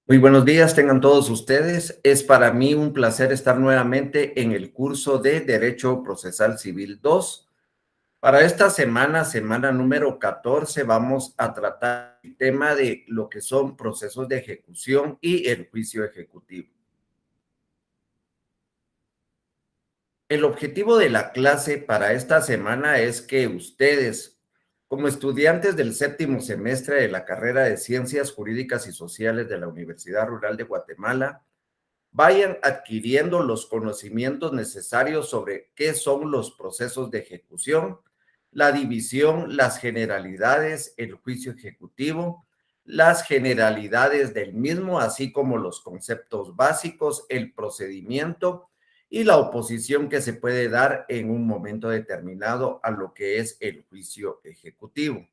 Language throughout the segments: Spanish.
Muy buenos días, tengan todos ustedes. Es para mí un placer estar nuevamente en el curso de Derecho Procesal Civil 2. Para esta semana, semana número 14, vamos a tratar el tema de lo que son procesos de ejecución y el juicio ejecutivo. El objetivo de la clase para esta semana es que ustedes, como estudiantes del séptimo semestre de la carrera de Ciencias Jurídicas y Sociales de la Universidad Rural de Guatemala, vayan adquiriendo los conocimientos necesarios sobre qué son los procesos de ejecución, la división, las generalidades, el juicio ejecutivo, las generalidades del mismo, así como los conceptos básicos, el procedimiento y la oposición que se puede dar en un momento determinado a lo que es el juicio ejecutivo.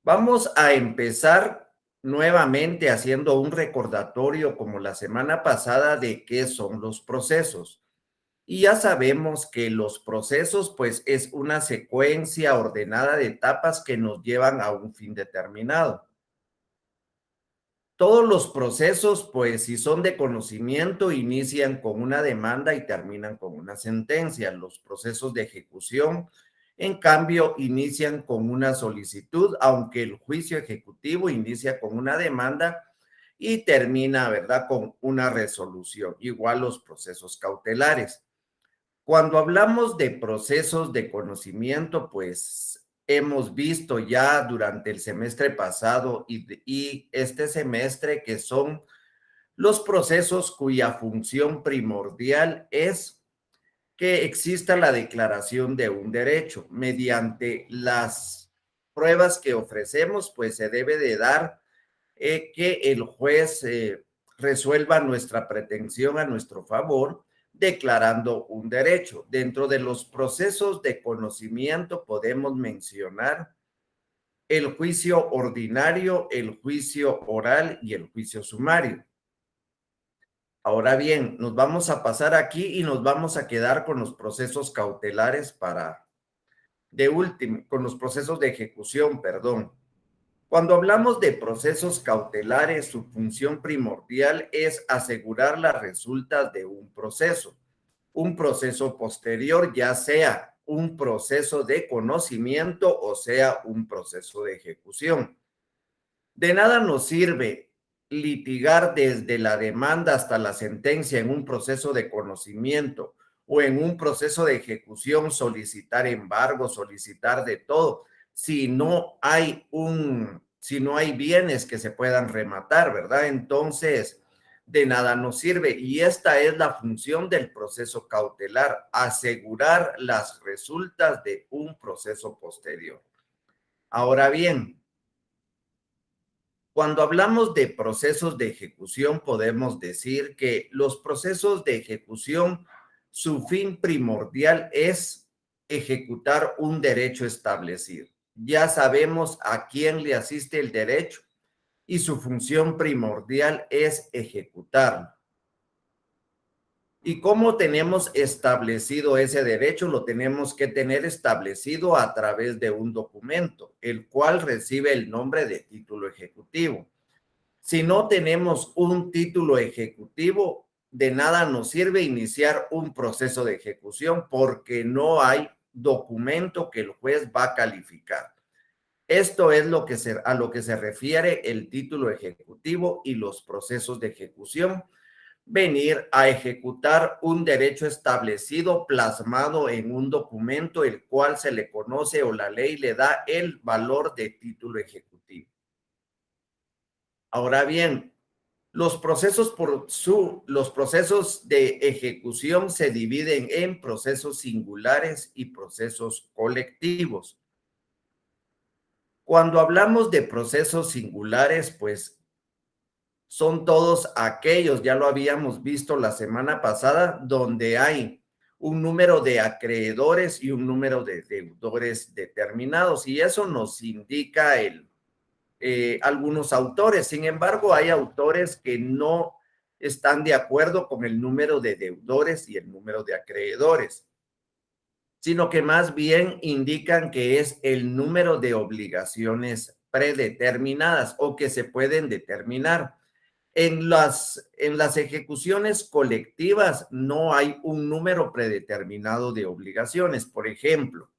Vamos a empezar nuevamente haciendo un recordatorio como la semana pasada de qué son los procesos. Y ya sabemos que los procesos pues es una secuencia ordenada de etapas que nos llevan a un fin determinado. Todos los procesos pues si son de conocimiento inician con una demanda y terminan con una sentencia. Los procesos de ejecución en cambio, inician con una solicitud, aunque el juicio ejecutivo inicia con una demanda y termina, ¿verdad?, con una resolución. Igual los procesos cautelares. Cuando hablamos de procesos de conocimiento, pues hemos visto ya durante el semestre pasado y este semestre que son los procesos cuya función primordial es que exista la declaración de un derecho. Mediante las pruebas que ofrecemos, pues se debe de dar que el juez resuelva nuestra pretensión a nuestro favor, declarando un derecho. Dentro de los procesos de conocimiento podemos mencionar el juicio ordinario, el juicio oral y el juicio sumario. Ahora bien, nos vamos a pasar aquí y nos vamos a quedar con los procesos cautelares de último, con los procesos de ejecución, perdón. Cuando hablamos de procesos cautelares, su función primordial es asegurar las resultas de un proceso posterior, ya sea un proceso de conocimiento o sea un proceso de ejecución. De nada nos sirve litigar desde la demanda hasta la sentencia en un proceso de conocimiento o en un proceso de ejecución, solicitar embargo, solicitar de todo, si no hay bienes que se puedan rematar, ¿verdad? Entonces, de nada nos sirve. Y esta es la función del proceso cautelar, asegurar las resultas de un proceso posterior. Ahora bien, cuando hablamos de procesos de ejecución, podemos decir que los procesos de ejecución, su fin primordial es ejecutar un derecho establecido. Ya sabemos a quién le asiste el derecho y su función primordial es ejecutarlo. ¿Y cómo tenemos establecido ese derecho? Lo tenemos que tener establecido a través de un documento, el cual recibe el nombre de título ejecutivo. Si no tenemos un título ejecutivo, de nada nos sirve iniciar un proceso de ejecución porque no hay documento que el juez va a calificar. Esto es a lo que se refiere el título ejecutivo y los procesos de ejecución. Venir a ejecutar un derecho establecido plasmado en un documento, el cual se le conoce o la ley le da el valor de título ejecutivo. Ahora bien, los procesos de ejecución se dividen en procesos singulares y procesos colectivos. Cuando hablamos de procesos singulares, pues son todos aquellos, ya lo habíamos visto la semana pasada, donde hay un número de acreedores y un número de deudores determinados, y eso nos indica algunos autores. Sin embargo, hay autores que no están de acuerdo con el número de deudores y el número de acreedores, sino que más bien indican que es el número de obligaciones predeterminadas o que se pueden determinar. En las ejecuciones colectivas no hay un número predeterminado de obligaciones. Por ejemplo,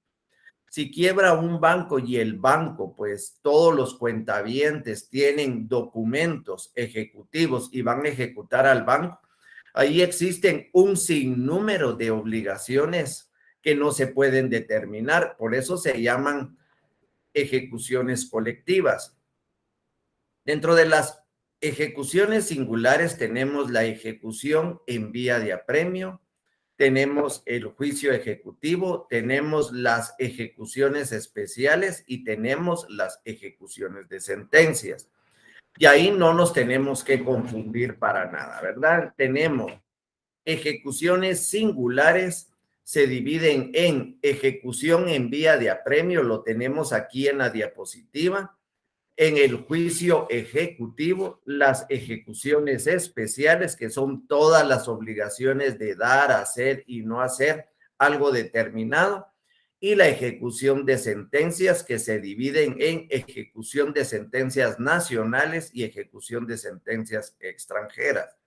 si quiebra un banco y el banco, pues todos los cuentavientes tienen documentos ejecutivos y van a ejecutar al banco, ahí existen un sinnúmero de obligaciones que no se pueden determinar. Por eso se llaman ejecuciones colectivas. Dentro de las ejecuciones singulares tenemos la ejecución en vía de apremio, tenemos el juicio ejecutivo, tenemos las ejecuciones especiales y tenemos las ejecuciones de sentencias. Y ahí no nos tenemos que confundir para nada, ¿verdad? Tenemos ejecuciones singulares, se dividen en ejecución en vía de apremio, lo tenemos aquí en la diapositiva. En el juicio ejecutivo, las ejecuciones especiales, que son todas las obligaciones de dar, hacer y no hacer algo determinado, y la ejecución de sentencias, que se dividen en ejecución de sentencias nacionales y ejecución de sentencias extranjeras.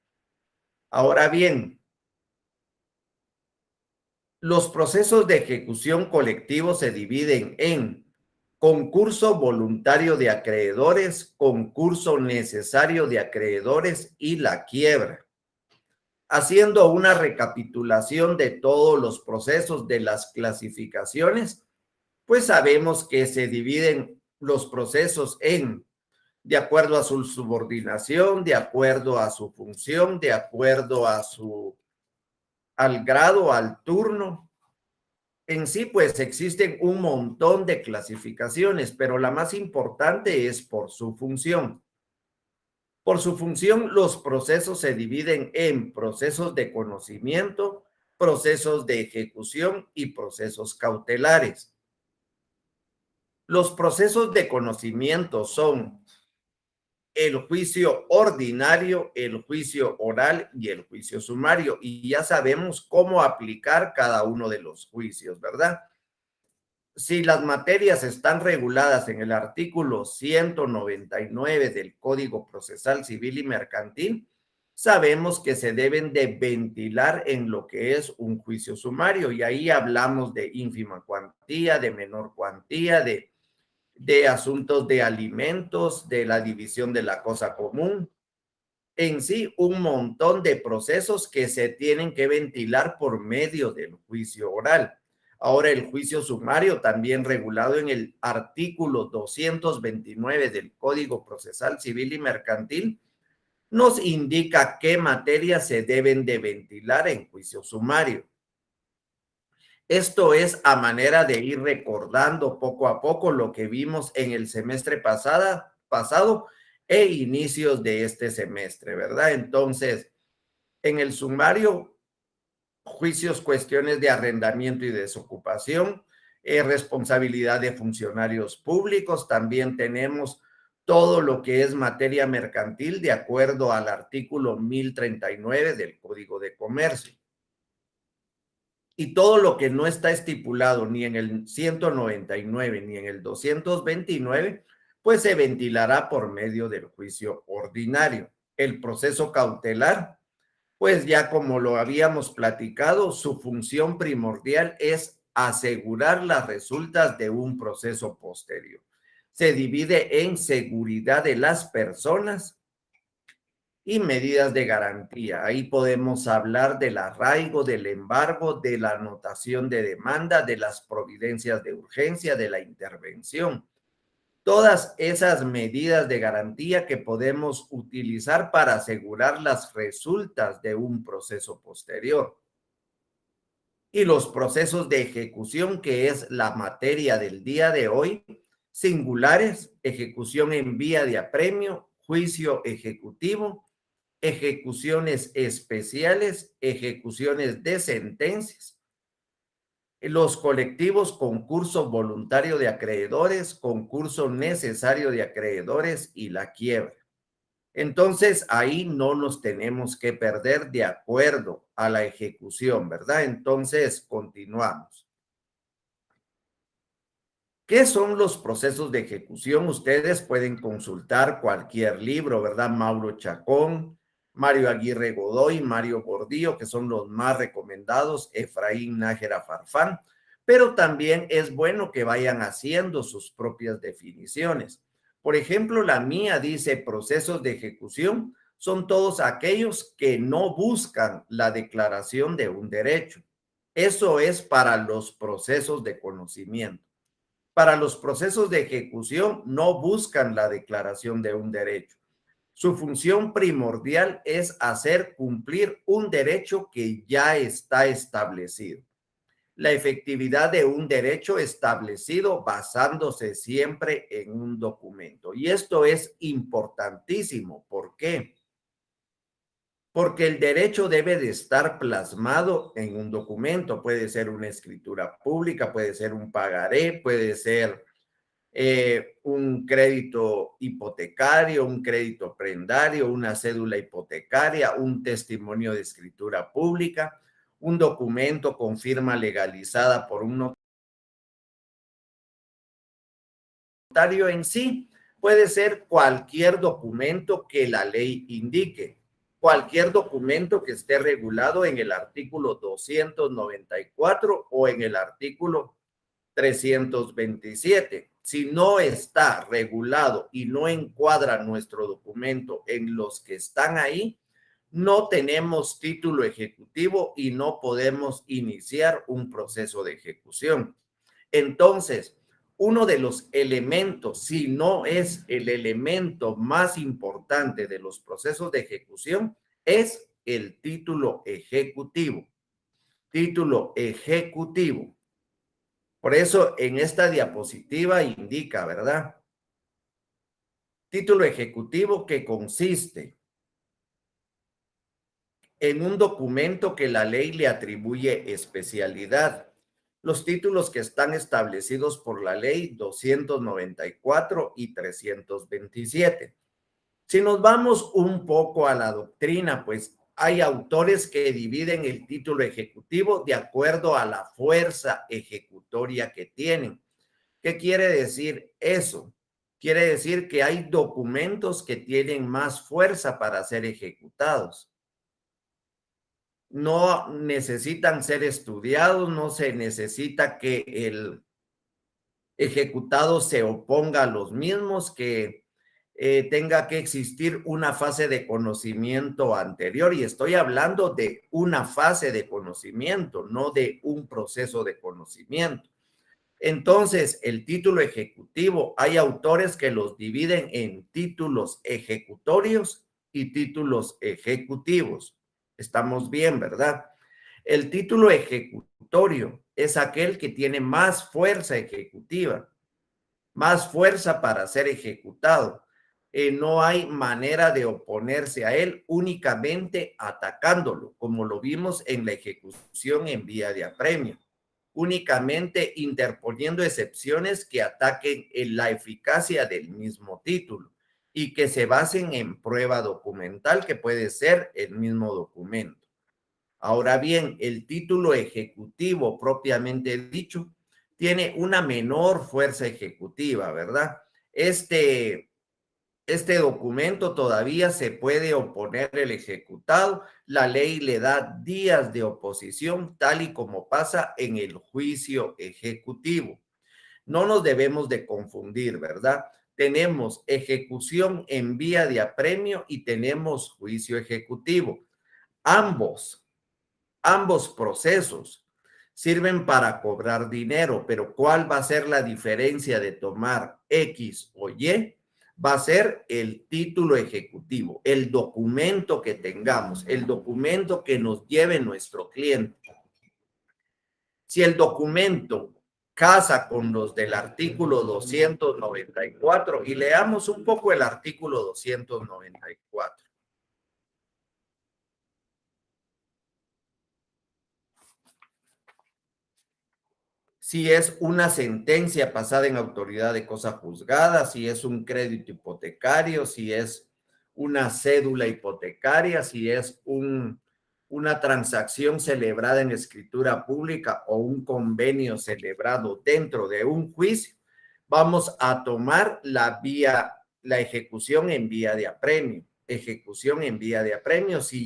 Ahora bien, los procesos de ejecución colectivo se dividen en concurso voluntario de acreedores, concurso necesario de acreedores y la quiebra. Haciendo una recapitulación de todos los procesos de las clasificaciones, pues sabemos que se dividen los procesos en de acuerdo a su subordinación, de acuerdo a su función, de acuerdo a al grado, al turno. En sí, pues existen un montón de clasificaciones, pero la más importante es por su función. Por su función, los procesos se dividen en procesos de conocimiento, procesos de ejecución y procesos cautelares. Los procesos de conocimiento son el juicio ordinario, el juicio oral y el juicio sumario. Y ya sabemos cómo aplicar cada uno de los juicios, ¿verdad? Si las materias están reguladas en el artículo 199 del Código Procesal Civil y Mercantil, sabemos que se deben de ventilar en lo que es un juicio sumario. Y ahí hablamos de ínfima cuantía, de menor cuantía, de asuntos de alimentos, de la división de la cosa común. En sí, un montón de procesos que se tienen que ventilar por medio del juicio oral. Ahora, el juicio sumario, también regulado en el artículo 229 del Código Procesal Civil y Mercantil, nos indica qué materias se deben de ventilar en juicio sumario. Esto es a manera de ir recordando poco a poco lo que vimos en el semestre pasado e inicios de este semestre, ¿verdad? Entonces, en el sumario, juicios, cuestiones de arrendamiento y desocupación, responsabilidad de funcionarios públicos, también tenemos todo lo que es materia mercantil de acuerdo al artículo 1039 del Código de Comercio. Y todo lo que no está estipulado ni en el 199 ni en el 229, pues se ventilará por medio del juicio ordinario. El proceso cautelar, pues ya como lo habíamos platicado, su función primordial es asegurar las resultas de un proceso posterior. Se divide en seguridad de las personas y medidas de garantía. Ahí podemos hablar del arraigo, del embargo, de la anotación de demanda, de las providencias de urgencia, de la intervención. Todas esas medidas de garantía que podemos utilizar para asegurar las resultas de un proceso posterior. Y los procesos de ejecución, que es la materia del día de hoy, singulares, ejecución en vía de apremio, juicio ejecutivo, ejecuciones especiales, ejecuciones de sentencias, los colectivos, concurso voluntario de acreedores, concurso necesario de acreedores y la quiebra. Entonces, ahí no nos tenemos que perder de acuerdo a la ejecución, ¿verdad? Entonces, continuamos. ¿Qué son los procesos de ejecución? Ustedes pueden consultar cualquier libro, ¿verdad? Mauro Chacón, Mario Aguirre Godoy, Mario Gordillo, que son los más recomendados, Efraín Nájera Farfán, pero también es bueno que vayan haciendo sus propias definiciones. Por ejemplo, la mía dice procesos de ejecución son todos aquellos que no buscan la declaración de un derecho. Eso es para los procesos de conocimiento. Para los procesos de ejecución no buscan la declaración de un derecho. Su función primordial es hacer cumplir un derecho que ya está establecido. La efectividad de un derecho establecido basándose siempre en un documento. Y esto es importantísimo. ¿Por qué? Porque el derecho debe de estar plasmado en un documento. Puede ser una escritura pública, puede ser un pagaré, puede ser un crédito hipotecario, un crédito prendario, una cédula hipotecaria, un testimonio de escritura pública, un documento con firma legalizada por un notario en sí. Puede ser cualquier documento que la ley indique, cualquier documento que esté regulado en el artículo 294 o en el artículo 327. Si no está regulado y no encuadra nuestro documento en los que están ahí, no tenemos título ejecutivo y no podemos iniciar un proceso de ejecución. Entonces, uno de los elementos, si no es el elemento más importante de los procesos de ejecución, es el título ejecutivo. Título ejecutivo. Por eso en esta diapositiva indica, ¿verdad? Título ejecutivo que consiste en un documento que la ley le atribuye especialidad. Los títulos que están establecidos por la ley 294 y 327. Si nos vamos un poco a la doctrina, pues hay autores que dividen el título ejecutivo de acuerdo a la fuerza ejecutoria que tienen. ¿Qué quiere decir eso? Quiere decir que hay documentos que tienen más fuerza para ser ejecutados. No necesitan ser estudiados, no se necesita que el ejecutado se oponga a los mismos, que tenga que existir una fase de conocimiento anterior. Y estoy hablando de una fase de conocimiento, no de un proceso de conocimiento. Entonces, el título ejecutivo, hay autores que los dividen en títulos ejecutorios y títulos ejecutivos. Estamos bien, ¿verdad? El título ejecutorio es aquel que tiene más fuerza ejecutiva, más fuerza para ser ejecutado. No hay manera de oponerse a él, únicamente atacándolo, como lo vimos en la ejecución en vía de apremio, únicamente interponiendo excepciones que ataquen en la eficacia del mismo título y que se basen en prueba documental, que puede ser el mismo documento. Ahora bien, el título ejecutivo propiamente dicho tiene una menor fuerza ejecutiva, ¿verdad? Este documento todavía se puede oponer el ejecutado. La ley le da días de oposición, tal y como pasa en el juicio ejecutivo. No nos debemos de confundir, ¿verdad? Tenemos ejecución en vía de apremio y tenemos juicio ejecutivo. Ambos procesos sirven para cobrar dinero, pero ¿cuál va a ser la diferencia de tomar X o Y? Va a ser el título ejecutivo, el documento que tengamos, el documento que nos lleve nuestro cliente. Si el documento casa con los del artículo 294, y leamos un poco el artículo 294. Si es una sentencia pasada en autoridad de cosa juzgada, si es un crédito hipotecario, si es una cédula hipotecaria, si es una transacción celebrada en escritura pública o un convenio celebrado dentro de un juicio, vamos a tomar la ejecución en vía de apremio. Ejecución en vía de apremio si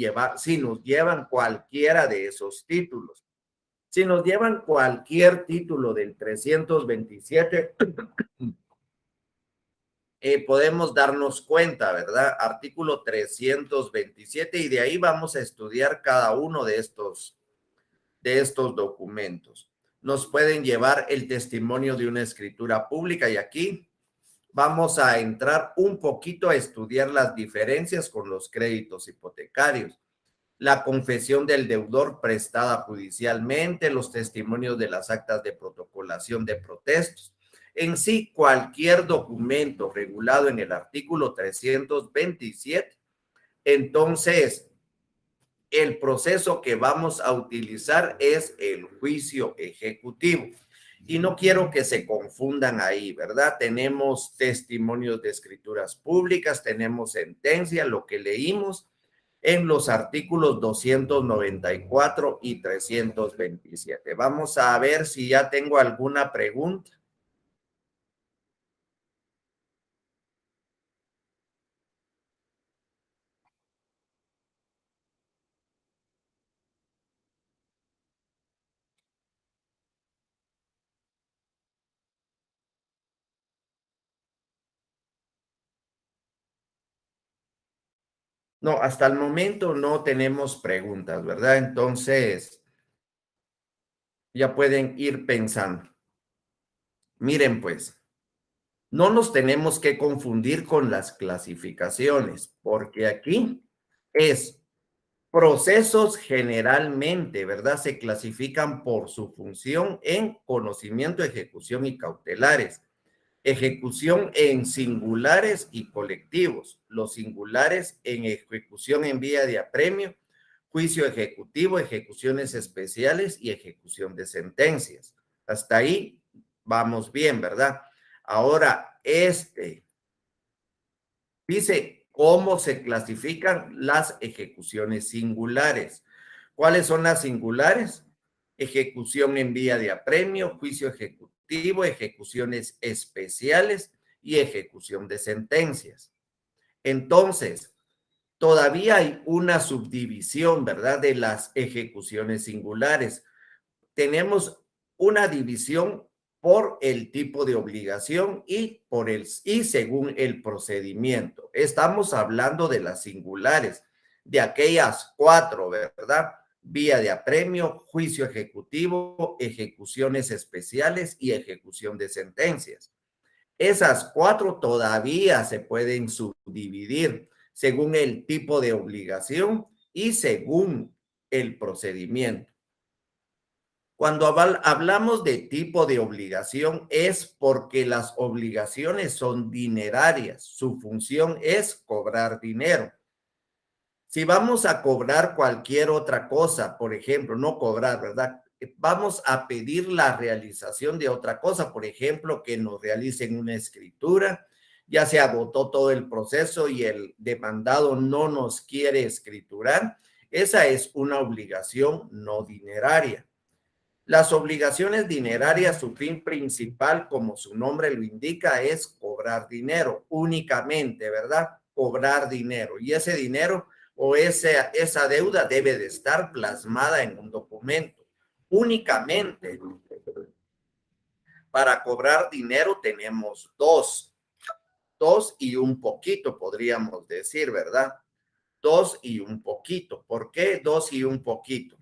nos llevan cualquiera de esos títulos. Si nos llevan cualquier título del 327, podemos darnos cuenta, ¿verdad? Artículo 327, y de ahí vamos a estudiar cada uno de estos documentos. Nos pueden llevar el testimonio de una escritura pública, y aquí vamos a entrar un poquito a estudiar las diferencias con los créditos hipotecarios. La confesión del deudor prestada judicialmente, los testimonios de las actas de protocolación de protestos. En sí, cualquier documento regulado en el artículo 327, entonces el proceso que vamos a utilizar es el juicio ejecutivo. Y no quiero que se confundan ahí, ¿verdad? Tenemos testimonios de escrituras públicas, tenemos sentencia, lo que leímos en los artículos 294 y 327. Vamos a ver si ya tengo alguna pregunta. No, hasta el momento no tenemos preguntas, ¿verdad? Entonces, ya pueden ir pensando. Miren, pues, no nos tenemos que confundir con las clasificaciones, porque aquí es procesos generalmente, ¿verdad? Se clasifican por su función en conocimiento, ejecución y cautelares. Ejecución en singulares y colectivos. Los singulares en ejecución en vía de apremio, juicio ejecutivo, ejecuciones especiales y ejecución de sentencias. Hasta ahí vamos bien, ¿verdad? Ahora, dice cómo se clasifican las ejecuciones singulares. ¿Cuáles son las singulares? Ejecución en vía de apremio, juicio ejecutivo, ejecuciones especiales y ejecución de sentencias. Entonces, todavía hay una subdivisión, ¿verdad?, de las ejecuciones singulares. Tenemos una división por el tipo de obligación y según el procedimiento. Estamos hablando de las singulares, de aquellas cuatro, ¿verdad? Vía de apremio, juicio ejecutivo, ejecuciones especiales y ejecución de sentencias. Esas cuatro todavía se pueden subdividir según el tipo de obligación y según el procedimiento. Cuando hablamos de tipo de obligación es porque las obligaciones son dinerarias. Su función es cobrar dinero. Si vamos a cobrar cualquier otra cosa, por ejemplo, no cobrar, ¿verdad? Vamos a pedir la realización de otra cosa, por ejemplo, que nos realicen una escritura. Ya se agotó todo el proceso y el demandado no nos quiere escriturar. Esa es una obligación no dineraria. Las obligaciones dinerarias, su fin principal, como su nombre lo indica, es cobrar dinero únicamente, ¿verdad? Cobrar dinero. Y ese dinero o esa deuda debe de estar plasmada en un documento. Únicamente para cobrar dinero tenemos dos y un poquito, podríamos decir, ¿verdad? Dos y un poquito. ¿Por qué dos y un poquito?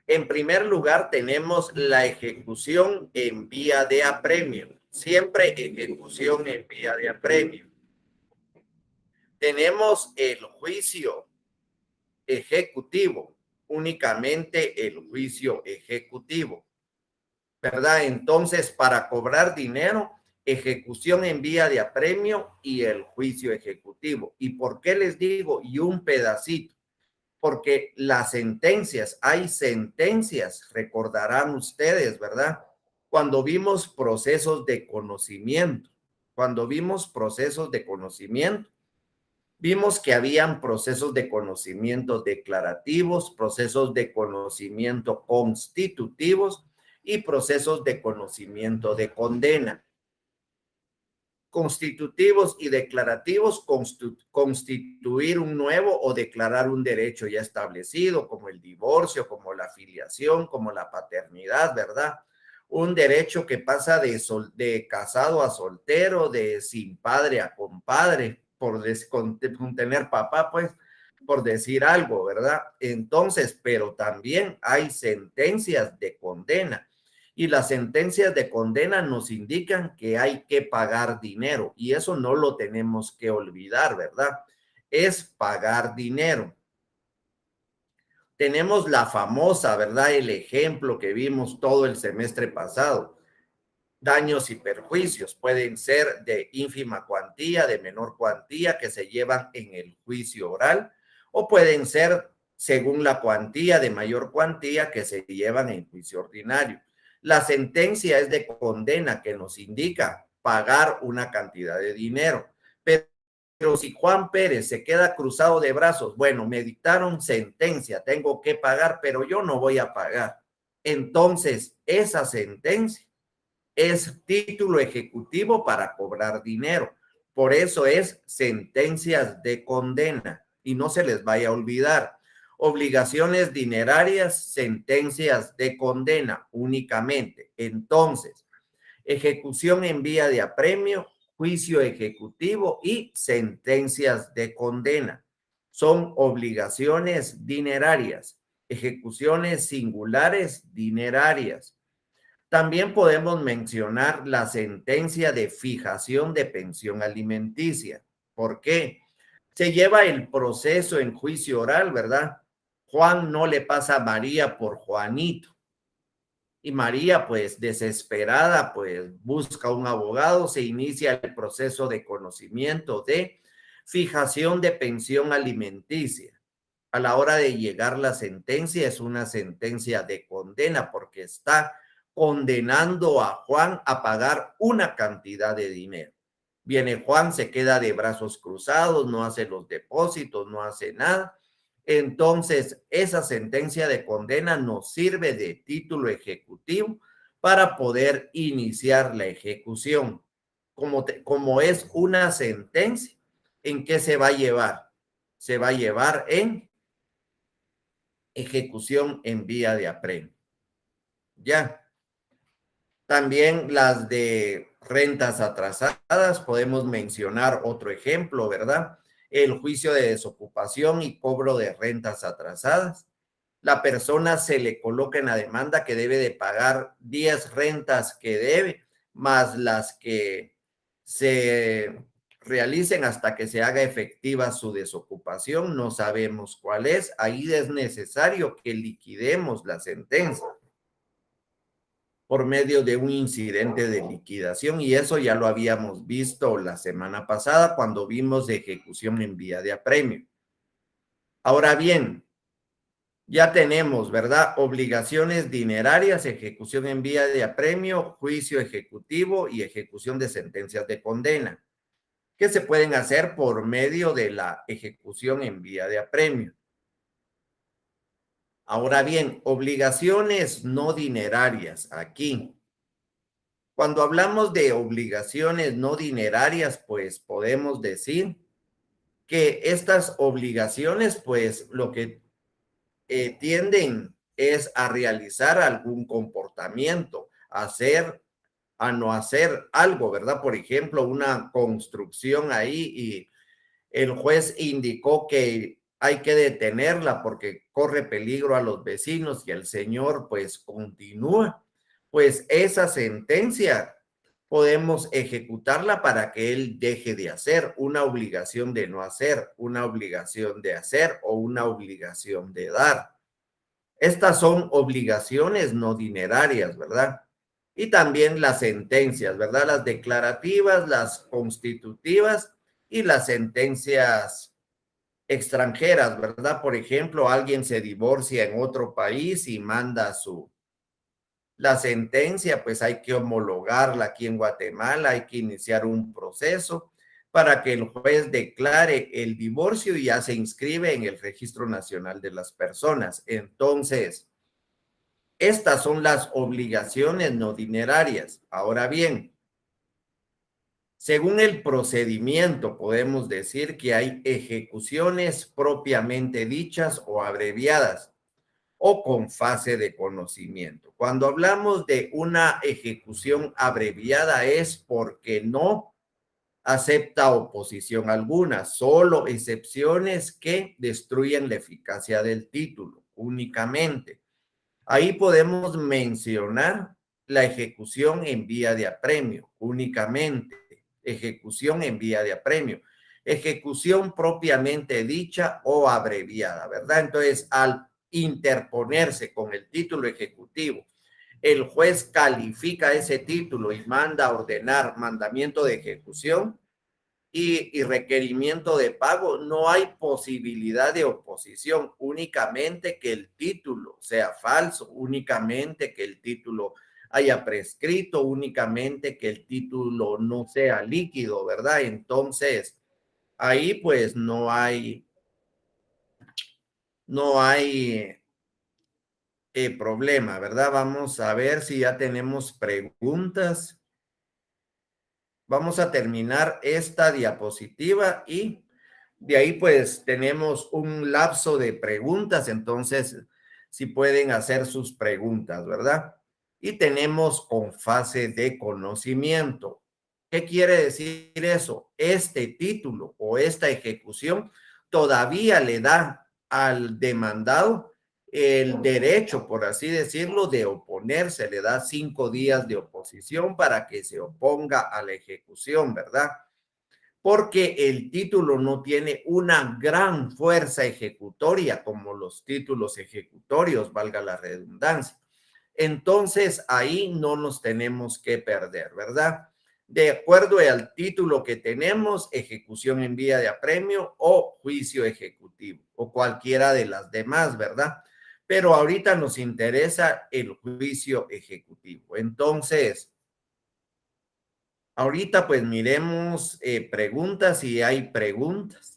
En primer lugar, tenemos la ejecución en vía de apremio. Siempre ejecución en vía de apremio. Tenemos el juicio ejecutivo, únicamente el juicio ejecutivo, ¿verdad? Entonces, para cobrar dinero, ejecución en vía de apremio y el juicio ejecutivo. ¿Y por qué les digo? Y un pedacito. Porque las sentencias, hay sentencias, recordarán ustedes, ¿verdad? Cuando vimos procesos de conocimiento, vimos que habían procesos de conocimiento declarativos, procesos de conocimiento constitutivos y procesos de conocimiento de condena. Constitutivos y declarativos, constituir un nuevo o declarar un derecho ya establecido, como el divorcio, como la filiación, como la paternidad, ¿verdad? Un derecho que pasa de casado a soltero, de sin padre a compadre, con tener papá, pues, por decir algo, ¿verdad? Entonces, pero también hay sentencias de condena. Y las sentencias de condena nos indican que hay que pagar dinero y eso no lo tenemos que olvidar, ¿verdad? Es pagar dinero. Tenemos la famosa, ¿verdad? El ejemplo que vimos todo el semestre pasado. Daños y perjuicios pueden ser de ínfima cuantía, de menor cuantía que se llevan en el juicio oral o pueden ser según la cuantía de mayor cuantía que se llevan en juicio ordinario. La sentencia es de condena que nos indica pagar una cantidad de dinero. Pero si Juan Pérez se queda cruzado de brazos, bueno, me dictaron sentencia, tengo que pagar, pero yo no voy a pagar. Entonces, esa sentencia es título ejecutivo para cobrar dinero. Por eso es sentencias de condena y no se les vaya a olvidar. Obligaciones dinerarias, sentencias de condena únicamente. Entonces, ejecución en vía de apremio, juicio ejecutivo y sentencias de condena. Son obligaciones dinerarias, ejecuciones singulares dinerarias. También podemos mencionar la sentencia de fijación de pensión alimenticia. ¿Por qué? Se lleva el proceso en juicio oral, ¿verdad? Juan no le pasa a María por Juanito. Y María, pues desesperada, pues busca un abogado, se inicia el proceso de conocimiento de fijación de pensión alimenticia. A la hora de llegar la sentencia, es una sentencia de condena porque está condenando a Juan a pagar una cantidad de dinero. Viene Juan, se queda de brazos cruzados, no hace los depósitos, no hace nada. Entonces, esa sentencia de condena nos sirve de título ejecutivo para poder iniciar la ejecución. Como es una sentencia, ¿en qué se va a llevar? Se va a llevar en ejecución en vía de apremio. Ya. También las de rentas atrasadas, podemos mencionar otro ejemplo, ¿verdad? El juicio de desocupación y cobro de rentas atrasadas. La persona se le coloca en la demanda que debe de pagar 10 rentas que debe, más las que se realicen hasta que se haga efectiva su desocupación. No sabemos cuál es. Ahí es necesario que liquidemos la sentencia por medio de un incidente de liquidación y eso ya lo habíamos visto la semana pasada cuando vimos de ejecución en vía de apremio. Ahora bien, ya tenemos, ¿verdad? Obligaciones dinerarias, ejecución en vía de apremio, juicio ejecutivo y ejecución de sentencias de condena, que se pueden hacer por medio de la ejecución en vía de apremio. Ahora bien, obligaciones no dinerarias aquí. Cuando hablamos de obligaciones no dinerarias, pues podemos decir que estas obligaciones, pues lo que tienden es a realizar algún comportamiento, a no hacer algo, ¿verdad? Por ejemplo, una construcción ahí y el juez indicó que hay que detenerla porque corre peligro a los vecinos y el señor pues continúa. Pues esa sentencia podemos ejecutarla para que él deje de hacer una obligación de no hacer, una obligación de hacer o una obligación de dar. Estas son obligaciones no dinerarias, ¿verdad? Y también las sentencias, ¿verdad? Las declarativas, las constitutivas y las sentencias extranjeras, ¿verdad? Por ejemplo, alguien se divorcia en otro país y manda la sentencia, pues hay que homologarla aquí en Guatemala, hay que iniciar un proceso para que el juez declare el divorcio y ya se inscribe en el Registro Nacional de las Personas. Entonces, Estas son las obligaciones no dinerarias. Ahora bien, según el procedimiento, podemos decir que hay ejecuciones propiamente dichas o abreviadas o con fase de conocimiento. Cuando hablamos de una ejecución abreviada es porque no acepta oposición alguna, solo excepciones que destruyen la eficacia del título únicamente. Ahí podemos mencionar la ejecución en vía de apremio únicamente, ejecución en vía de apremio, ejecución propiamente dicha o abreviada, ¿verdad? Entonces, al interponerse con el título ejecutivo, el juez califica ese título y manda a ordenar mandamiento de ejecución y requerimiento de pago, no hay posibilidad de oposición, únicamente que el título sea falso, únicamente que el título haya prescrito, únicamente que el título no sea líquido, ¿verdad? Entonces, ahí pues no hay problema, ¿verdad? Vamos a ver si ya tenemos preguntas. Vamos a terminar esta diapositiva y de ahí pues tenemos un lapso de preguntas, entonces si pueden hacer sus preguntas, ¿verdad? Y tenemos con fase de conocimiento. ¿Qué quiere decir eso? Este título o esta ejecución todavía le da al demandado el derecho, por así decirlo, de oponerse, le da 5 días de oposición para que se oponga a la ejecución, ¿verdad? Porque el título no tiene una gran fuerza ejecutoria como los títulos ejecutorios, valga la redundancia. Entonces, ahí no nos tenemos que perder, ¿verdad? De acuerdo al título que tenemos, ejecución en vía de apremio o juicio ejecutivo, o cualquiera de las demás, ¿verdad? Pero ahorita nos interesa el juicio ejecutivo. Entonces, ahorita pues miremos preguntas, si hay preguntas.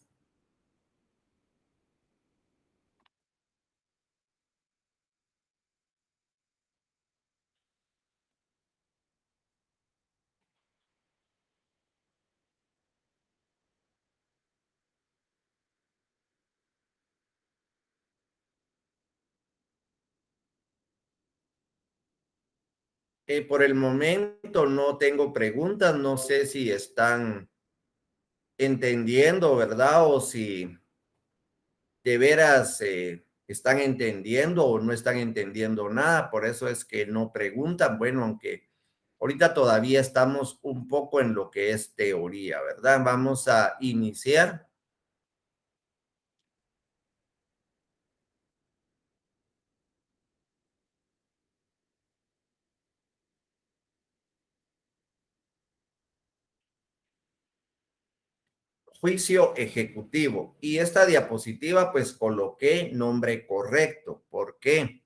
Por el momento no tengo preguntas, no sé si están entendiendo, ¿verdad? O si de veras están entendiendo o no están entendiendo nada, por eso es que no preguntan. Bueno, aunque ahorita todavía estamos un poco en lo que es teoría, ¿verdad? Vamos a iniciar. Juicio ejecutivo. Y esta diapositiva, pues coloqué nombre correcto. ¿Por qué?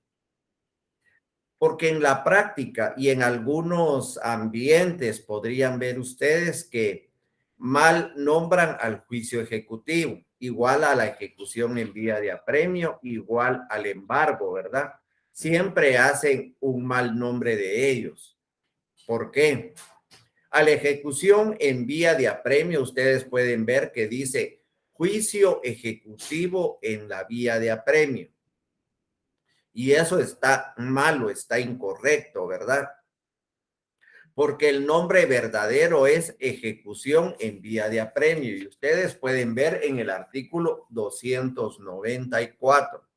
Porque en la práctica y en algunos ambientes podrían ver ustedes que mal nombran al juicio ejecutivo, igual a la ejecución en vía de apremio, igual al embargo, ¿verdad? Siempre hacen un mal nombre de ellos. ¿Por qué? A la ejecución en vía de apremio, ustedes pueden ver que dice juicio ejecutivo en la vía de apremio. Y eso está malo, está incorrecto, ¿verdad? Porque el nombre verdadero es ejecución en vía de apremio y ustedes pueden ver en el artículo 294.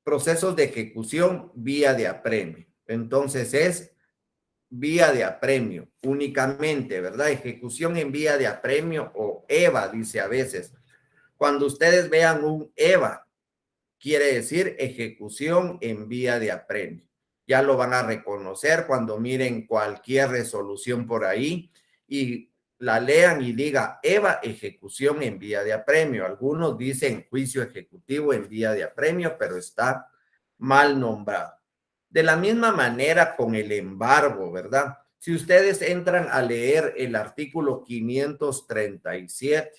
Procesos de ejecución vía de apremio. Entonces es vía de apremio únicamente, ¿verdad? Ejecución en vía de apremio o EVA, dice a veces. Cuando ustedes vean un EVA, quiere decir ejecución en vía de apremio. Ya lo van a reconocer cuando miren cualquier resolución por ahí y la lean y diga EVA, ejecución en vía de apremio. Algunos dicen juicio ejecutivo en vía de apremio, pero está mal nombrado. De la misma manera con el embargo, ¿verdad? Si ustedes entran a leer el artículo 537,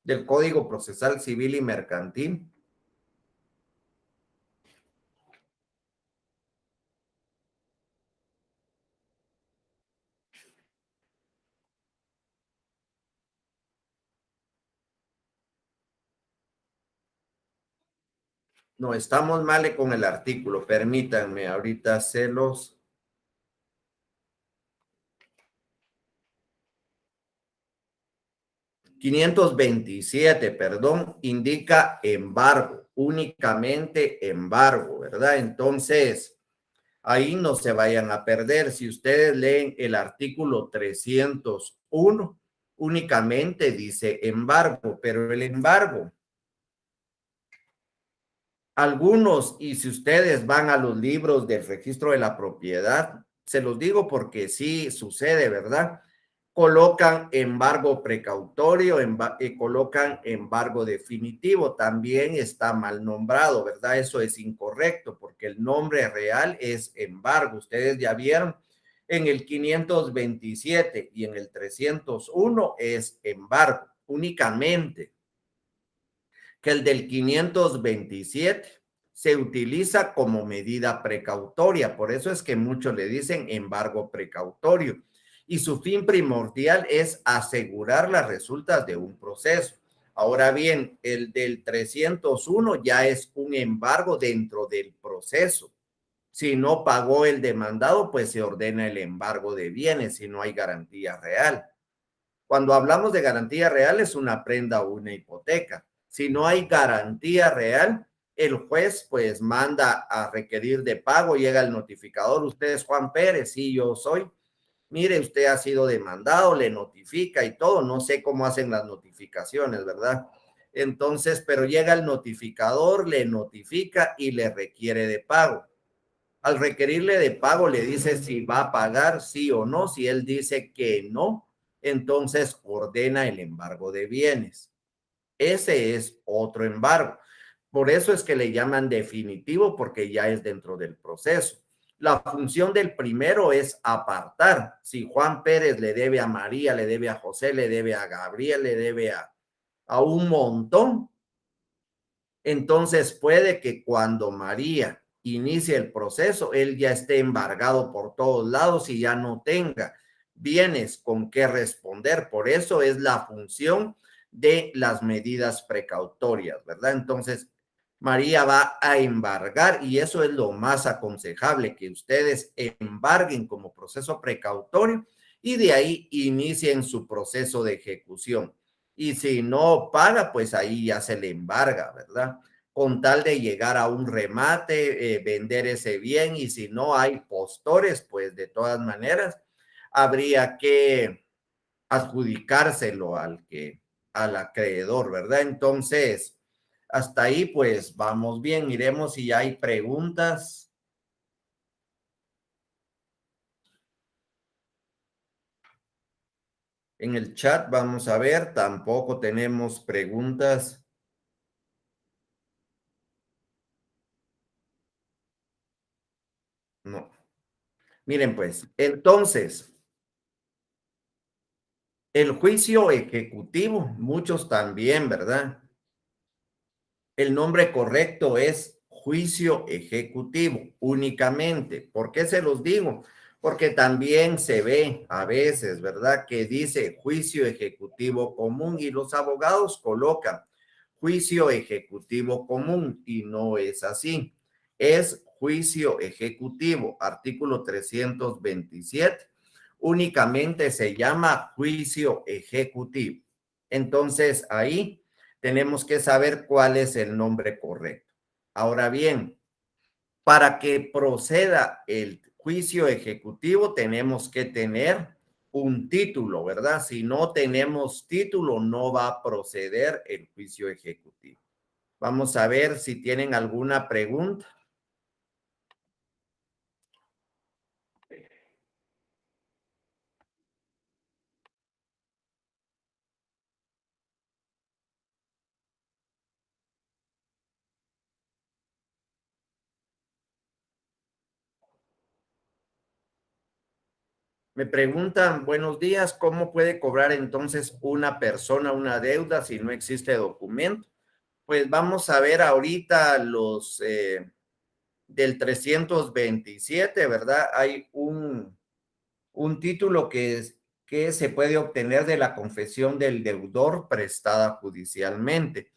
del Código Procesal Civil y Mercantil. No, estamos mal con el artículo, permítanme, ahorita celos. 527, perdón, indica embargo, únicamente embargo, ¿verdad? Entonces, ahí no se vayan a perder. Si ustedes leen el artículo 301, únicamente dice embargo, pero el embargo, algunos, y si ustedes van a los libros del registro de la propiedad, se los digo porque sí sucede, ¿verdad? Colocan embargo precautorio, colocan embargo definitivo, también está mal nombrado, ¿verdad? Eso es incorrecto porque el nombre real es embargo. Ustedes ya vieron en el 527 y en el 301 es embargo únicamente, que el del 527 se utiliza como medida precautoria. Por eso es que muchos le dicen embargo precautorio. Y su fin primordial es asegurar las resultas de un proceso. Ahora bien, el del 301 ya es un embargo dentro del proceso. Si no pagó el demandado, pues se ordena el embargo de bienes si no hay garantía real. Cuando hablamos de garantía real es una prenda o una hipoteca. Si no hay garantía real, el juez pues manda a requerir de pago, llega el notificador, usted es Juan Pérez, sí, yo soy. Mire, usted ha sido demandado, le notifica y todo, no sé cómo hacen las notificaciones, ¿verdad? Entonces, pero llega el notificador, le notifica y le requiere de pago. Al requerirle de pago le dice si va a pagar sí o no. Si él dice que no, entonces ordena el embargo de bienes. Ese es otro embargo. Por eso es que le llaman definitivo, porque ya es dentro del proceso. La función del primero es apartar. Si Juan Pérez le debe a María, le debe a José, le debe a Gabriel, le debe a un montón, entonces puede que cuando María inicie el proceso, él ya esté embargado por todos lados y ya no tenga bienes con qué responder. Por eso es la función de las medidas precautorias, ¿verdad? Entonces, María va a embargar y eso es lo más aconsejable, que ustedes embarguen como proceso precautorio y de ahí inicien su proceso de ejecución. Y si no paga, pues ahí ya se le embarga, ¿verdad? Con tal de llegar a un remate, vender ese bien, y si no hay postores, pues de todas maneras habría que adjudicárselo al acreedor, ¿verdad? Entonces, hasta ahí pues vamos bien, iremos si hay preguntas. En el chat vamos a ver, tampoco tenemos preguntas. No. Miren pues, entonces, el juicio ejecutivo, muchos también, ¿verdad? El nombre correcto es juicio ejecutivo únicamente. ¿Por qué se los digo? Porque también se ve a veces, ¿verdad? Que dice juicio ejecutivo común y los abogados colocan juicio ejecutivo común y no es así. Es juicio ejecutivo, artículo 327. Únicamente se llama juicio ejecutivo. Entonces ahí tenemos que saber cuál es el nombre correcto. Ahora bien, para que proceda el juicio ejecutivo tenemos que tener un título, ¿verdad? Si no tenemos título, no va a proceder el juicio ejecutivo. Vamos a ver si tienen alguna pregunta. Me preguntan, buenos días, ¿cómo puede cobrar entonces una persona una deuda si no existe documento? Pues vamos a ver ahorita los del 327, ¿verdad? Hay un título que se puede obtener de la confesión del deudor prestada judicialmente.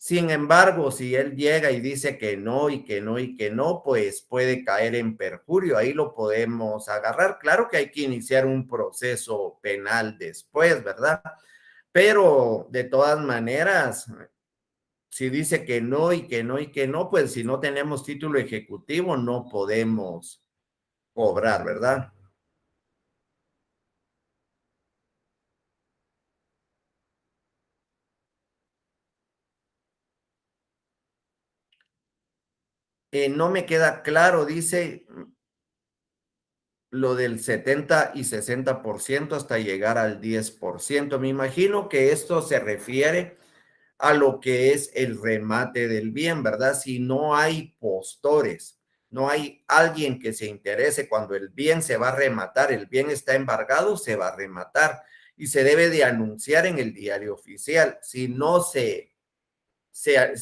Sin embargo, si él llega y dice que no y que no y que no, pues puede caer en perjurio. Ahí lo podemos agarrar. Claro que hay que iniciar un proceso penal después, ¿verdad? Pero de todas maneras, si dice que no y que no y que no, pues si no tenemos título ejecutivo no podemos cobrar, ¿verdad? No me queda claro, dice lo del 70 y 60% hasta llegar al 10%. Me imagino que esto se refiere a lo que es el remate del bien, ¿verdad? Si no hay postores, no hay alguien que se interese cuando el bien se va a rematar, el bien está embargado, se va a rematar y se debe de anunciar en el diario oficial. Si no se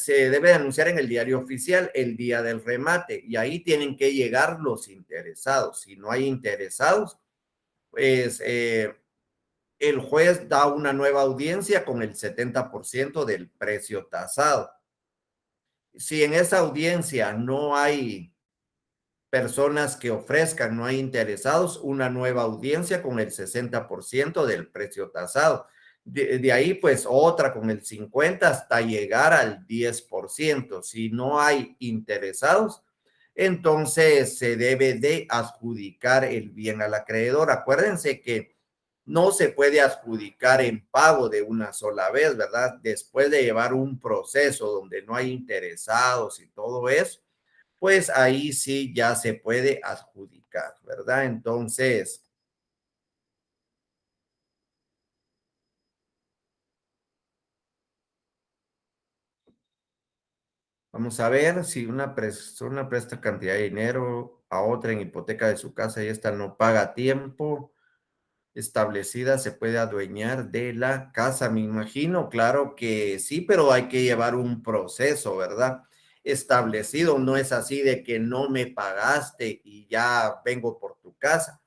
debe de anunciar en el diario oficial el día del remate y ahí tienen que llegar los interesados. Si no hay interesados, pues el juez da una nueva audiencia con el 70% del precio tasado. Si en esa audiencia no hay personas que ofrezcan, no hay interesados, una nueva audiencia con el 60% del precio tasado. De ahí, pues otra con el 50% hasta llegar al 10%. Si no hay interesados, entonces se debe de adjudicar el bien al acreedor. Acuérdense que no se puede adjudicar en pago de una sola vez, ¿verdad? Después de llevar un proceso donde no hay interesados y todo eso, pues ahí sí ya se puede adjudicar, ¿verdad? Entonces, vamos a ver si una persona presta cantidad de dinero a otra en hipoteca de su casa y esta no paga a tiempo establecida, se puede adueñar de la casa. Me imagino, claro que sí, pero hay que llevar un proceso, ¿verdad? Establecido, no es así de que no me pagaste y ya vengo por tu casa.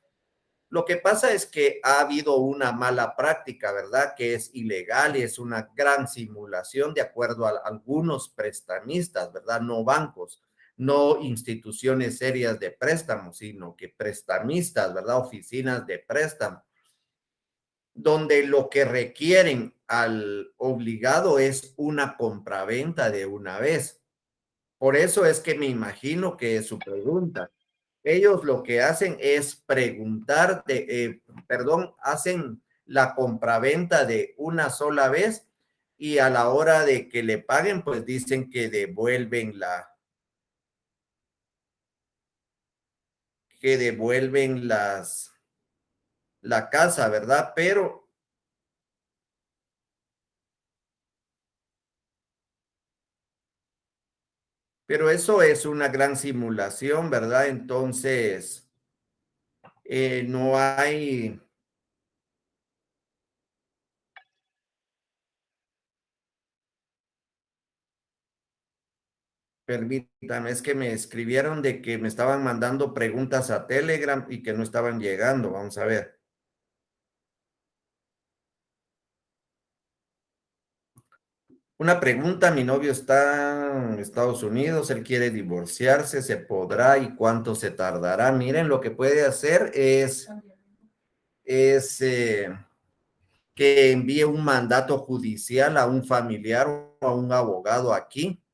Lo que pasa es que ha habido una mala práctica, ¿verdad? Que es ilegal y es una gran simulación de acuerdo a algunos prestamistas, ¿verdad? No bancos, no instituciones serias de préstamo, sino que prestamistas, ¿verdad? Oficinas de préstamo, donde lo que requieren al obligado es una compraventa de una vez. Por eso es que me imagino que es su pregunta. Ellos lo que hacen es preguntar, perdón, hacen la compraventa de una sola vez y a la hora de que le paguen, pues dicen que devuelven la casa, ¿verdad? Pero eso es una gran simulación, ¿verdad? Entonces, no hay, permítame, es que me escribieron de que me estaban mandando preguntas a Telegram y que no estaban llegando. Vamos a ver. Una pregunta, mi novio está en Estados Unidos, él quiere divorciarse, ¿se podrá y cuánto se tardará? Miren, lo que puede hacer es que envíe un mandato judicial a un familiar o a un abogado aquí.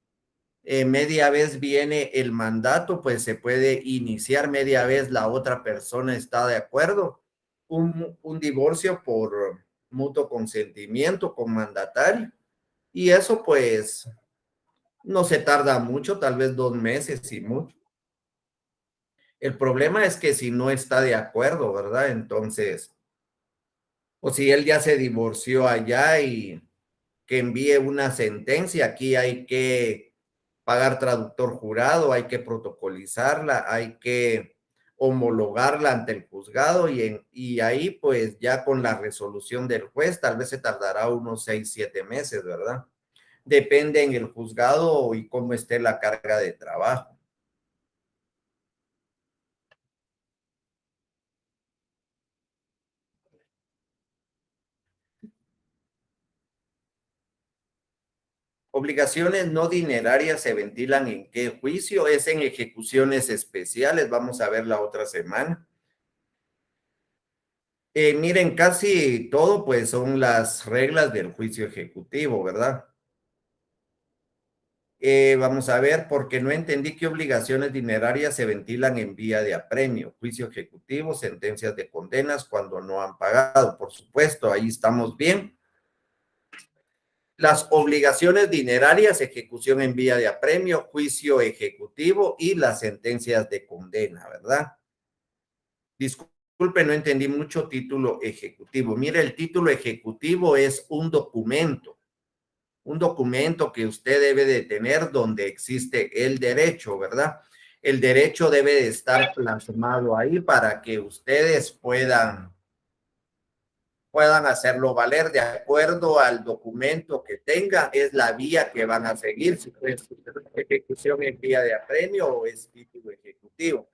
Media vez viene el mandato, pues se puede iniciar, media vez la otra persona está de acuerdo. Un divorcio por mutuo consentimiento con mandatario. Y eso pues no se tarda mucho, tal vez 2 meses y mucho. El problema es que si no está de acuerdo, ¿verdad? Entonces, o si él ya se divorció allá y que envíe una sentencia, aquí hay que pagar traductor jurado, hay que protocolizarla, hay que homologarla ante el juzgado y ahí pues ya con la resolución del juez tal vez se tardará unos 6, 7 meses, ¿verdad? Depende en el juzgado y cómo esté la carga de trabajo. Obligaciones no dinerarias se ventilan en qué juicio, es en ejecuciones especiales, vamos a ver la otra semana. Miren, casi todo pues son las reglas del juicio ejecutivo, ¿verdad? Vamos a ver, porque no entendí qué obligaciones dinerarias se ventilan en vía de apremio, juicio ejecutivo, sentencias de condenas cuando no han pagado, por supuesto, ahí estamos bien. Las obligaciones dinerarias, ejecución en vía de apremio, juicio ejecutivo y las sentencias de condena, ¿verdad? Disculpe, no entendí mucho título ejecutivo. Mire, el título ejecutivo es un documento que usted debe de tener donde existe el derecho, ¿verdad? El derecho debe de estar plasmado ahí para que ustedes puedan hacerlo valer de acuerdo al documento que tengan, es la vía que van a seguir, si es ejecución en vía de apremio o es título ejecutivo.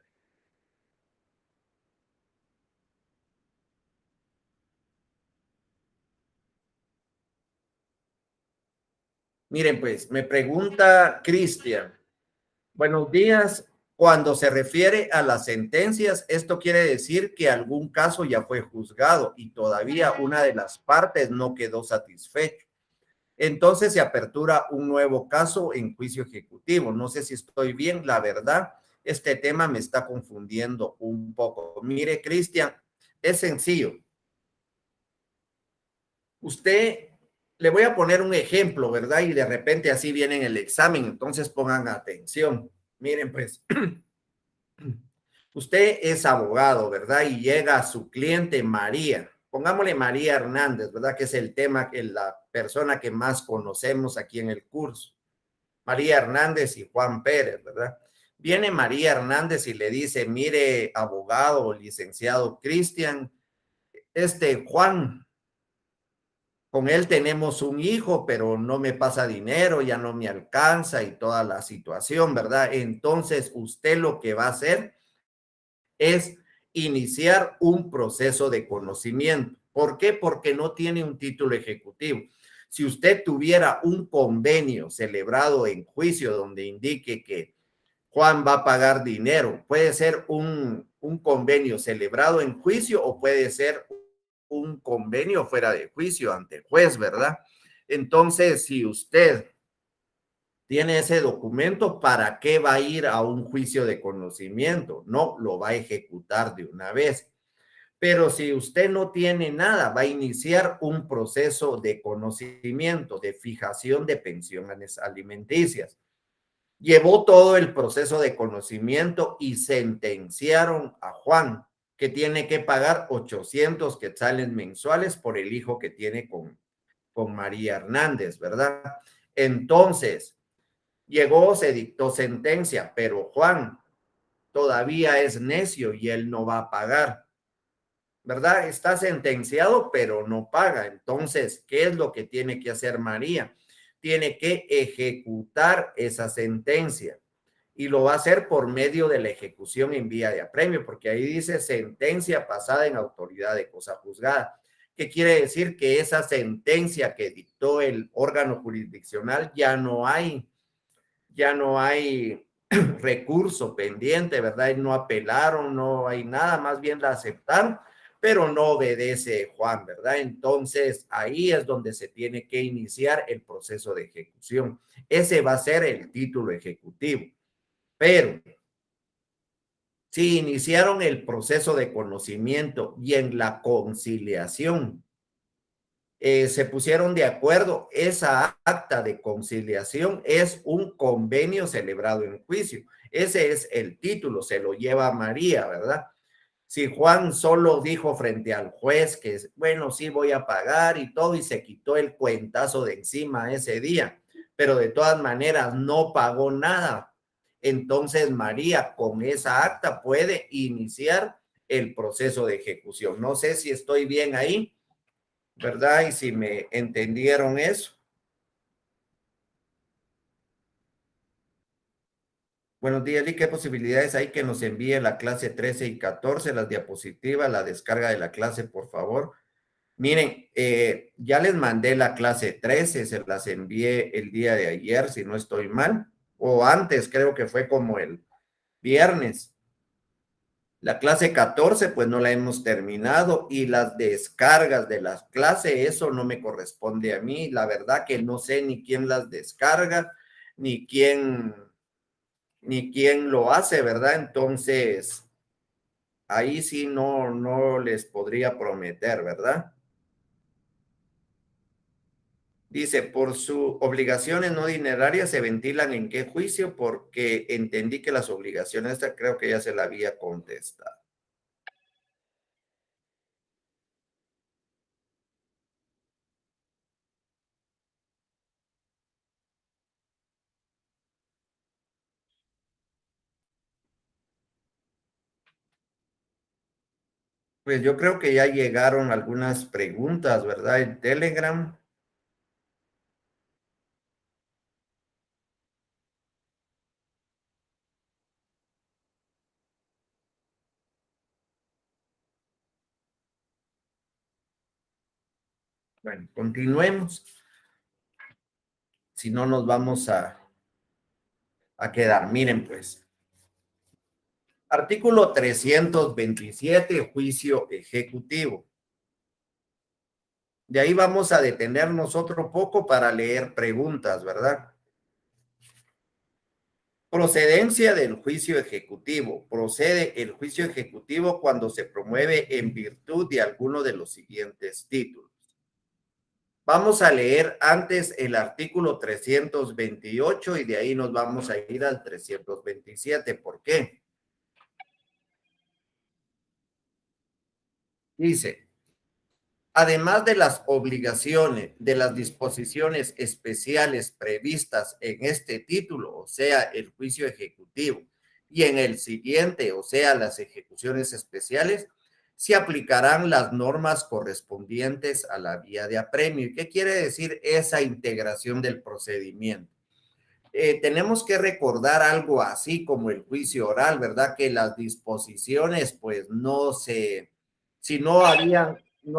Miren, pues, me pregunta Cristian, buenos días. Cuando se refiere a las sentencias, esto quiere decir que algún caso ya fue juzgado y todavía una de las partes no quedó satisfecho. Entonces se apertura un nuevo caso en juicio ejecutivo. No sé si estoy bien, la verdad, este tema me está confundiendo un poco. Mire, Cristian, es sencillo. Usted, le voy a poner un ejemplo, ¿verdad? Y de repente así viene en el examen, entonces pongan atención. Miren, pues, usted es abogado, ¿verdad? Y llega a su cliente María, pongámosle María Hernández, ¿verdad? Que es el tema, que la persona que más conocemos aquí en el curso. María Hernández y Juan Pérez, ¿verdad? Viene María Hernández y le dice, mire, abogado, licenciado Cristian, Juan, con él tenemos un hijo, pero no me pasa dinero, ya no me alcanza y toda la situación, ¿verdad? Entonces, usted lo que va a hacer es iniciar un proceso de conocimiento. ¿Por qué? Porque no tiene un título ejecutivo. Si usted tuviera un convenio celebrado en juicio donde indique que Juan va a pagar dinero, puede ser un convenio celebrado en juicio o puede ser un convenio fuera de juicio ante el juez, ¿verdad? Entonces, si usted tiene ese documento, ¿para qué va a ir a un juicio de conocimiento? No, lo va a ejecutar de una vez. Pero si usted no tiene nada, va a iniciar un proceso de conocimiento, de fijación de pensiones alimenticias. Llevó todo el proceso de conocimiento y sentenciaron a Juan, que tiene que pagar 800 quetzales mensuales por el hijo que tiene con María Hernández, ¿verdad? Entonces, llegó, se dictó sentencia, pero Juan todavía es necio y él no va a pagar, ¿verdad? Está sentenciado, pero no paga. Entonces, ¿qué es lo que tiene que hacer María? Tiene que ejecutar esa sentencia y lo va a hacer por medio de la ejecución en vía de apremio, porque ahí dice sentencia pasada en autoridad de cosa juzgada. ¿Qué quiere decir? Que esa sentencia que dictó el órgano jurisdiccional ya no hay recurso pendiente, ¿verdad? Y no apelaron, no hay nada, más bien la aceptaron, pero no obedece Juan, ¿verdad? Entonces ahí es donde se tiene que iniciar el proceso de ejecución. Ese va a ser el título ejecutivo. Pero si iniciaron el proceso de conocimiento y en la conciliación se pusieron de acuerdo, esa acta de conciliación es un convenio celebrado en juicio. Ese es el título, se lo lleva María, ¿verdad? Si Juan solo dijo frente al juez que, bueno, sí voy a pagar y todo, y se quitó el cuentazo de encima ese día, pero de todas maneras no pagó nada. entonces María con esa acta puede iniciar el proceso de ejecución. No sé si estoy bien ahí, ¿verdad? Y si me entendieron eso. Buenos días, Lee. ¿Qué posibilidades hay que nos envíe la clase 13 y 14, las diapositivas, la descarga de la clase, por favor? Miren, ya les mandé la clase 13, se las envié el día de ayer, si no estoy mal, o antes, creo que fue como el viernes. La clase 14, pues no la hemos terminado y las descargas de las clases, eso no me corresponde a mí. La verdad que no sé ni quién las descarga, ni quién, ni quién lo hace, ¿verdad? Entonces, ahí sí no les podría prometer, ¿verdad? Dice, por sus obligaciones no dinerarias se ventilan en qué juicio, porque entendí que las obligaciones, esta creo que ya se la había contestado. Pues yo creo que ya llegaron algunas preguntas, ¿verdad? En Telegram. Bueno, continuemos. Si no, nos vamos a quedar. Miren, pues. Artículo 327, juicio ejecutivo. De ahí vamos a detenernos otro poco para leer preguntas, ¿verdad? Procedencia del juicio ejecutivo. Procede el juicio ejecutivo cuando se promueve en virtud de alguno de los siguientes títulos. Vamos a leer antes el artículo 328 y de ahí nos vamos a ir al 327. ¿Por qué? Dice, además de las obligaciones de las disposiciones especiales previstas en este título, o sea, el juicio ejecutivo, y en el siguiente, o sea, las ejecuciones especiales, se aplicarán las normas correspondientes a la vía de apremio. ¿Y qué quiere decir esa integración del procedimiento? Tenemos que recordar algo así como el juicio oral, ¿verdad? Que las disposiciones, pues si no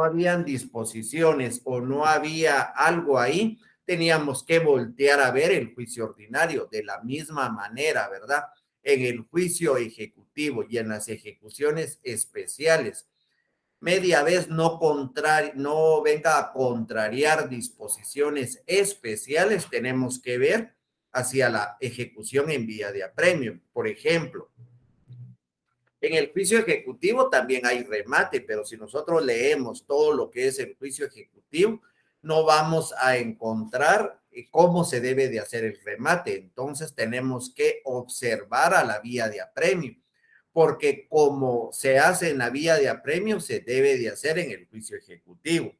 habían disposiciones o no había algo ahí, teníamos que voltear a ver el juicio ordinario de la misma manera, ¿verdad? En el juicio ejecutivo y en las ejecuciones especiales, media vez no venga a contrariar disposiciones especiales, tenemos que ver hacia la ejecución en vía de apremio. Por ejemplo, en el juicio ejecutivo también hay remate, pero si nosotros leemos todo lo que es el juicio ejecutivo, no vamos a encontrar cómo se debe de hacer el remate. Entonces tenemos que observar a la vía de apremio, porque como se hace en la vía de apremio, se debe de hacer en el juicio ejecutivo.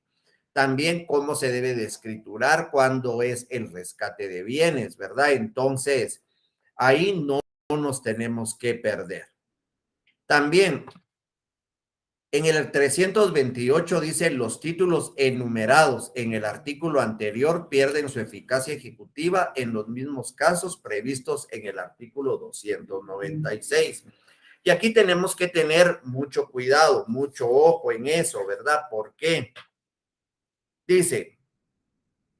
También cómo se debe de escriturar cuando es el rescate de bienes, ¿verdad? Entonces, ahí no nos tenemos que perder. También en el 328 dice los títulos enumerados en el artículo anterior pierden su eficacia ejecutiva en los mismos casos previstos en el artículo 296. Y aquí tenemos que tener mucho cuidado, mucho ojo en eso, ¿verdad? ¿Por qué? Dice,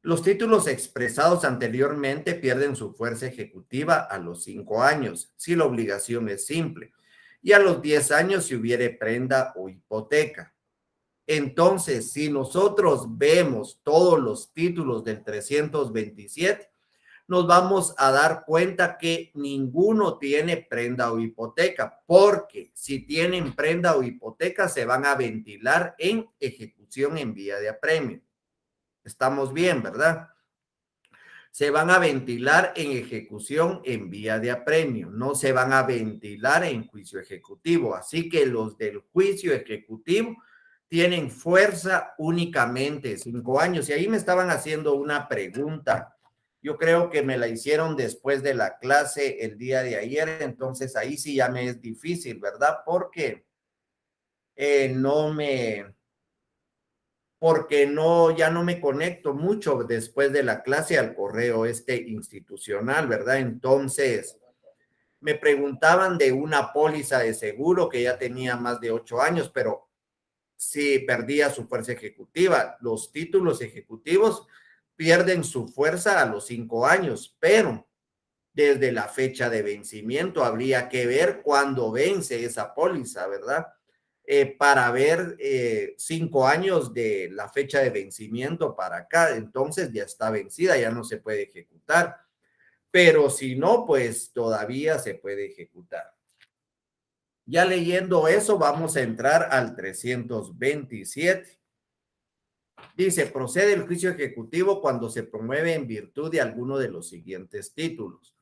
los títulos expresados anteriormente pierden su fuerza ejecutiva a los 5 años, si la obligación es simple, y a los 10 años si hubiere prenda o hipoteca. Entonces, si nosotros vemos todos los títulos del 327, nos vamos a dar cuenta que ninguno tiene prenda o hipoteca, porque si tienen prenda o hipoteca se van a ventilar en ejecución en vía de apremio. Estamos bien, ¿verdad? Se van a ventilar en ejecución en vía de apremio, no se van a ventilar en juicio ejecutivo. Así que los del juicio ejecutivo tienen fuerza únicamente 5 años. Y ahí me estaban haciendo una pregunta Yo creo que me la hicieron después de la clase el día de ayer, entonces ahí sí ya me es difícil, ¿verdad? No me, porque no, ya no me conecto mucho después de la clase al correo institucional, ¿verdad? Entonces, me preguntaban de una póliza de seguro que ya tenía más de 8 años, pero sí perdía su fuerza ejecutiva. Los títulos ejecutivos pierden su fuerza a los 5 años, pero desde la fecha de vencimiento habría que ver cuándo vence esa póliza, ¿verdad? Para ver 5 años de la fecha de vencimiento para acá, entonces ya está vencida, ya no se puede ejecutar, pero si no, pues todavía se puede ejecutar. Ya leyendo eso, vamos a entrar al 327. Dice, procede el juicio ejecutivo cuando se promueve en virtud de alguno de los siguientes títulos.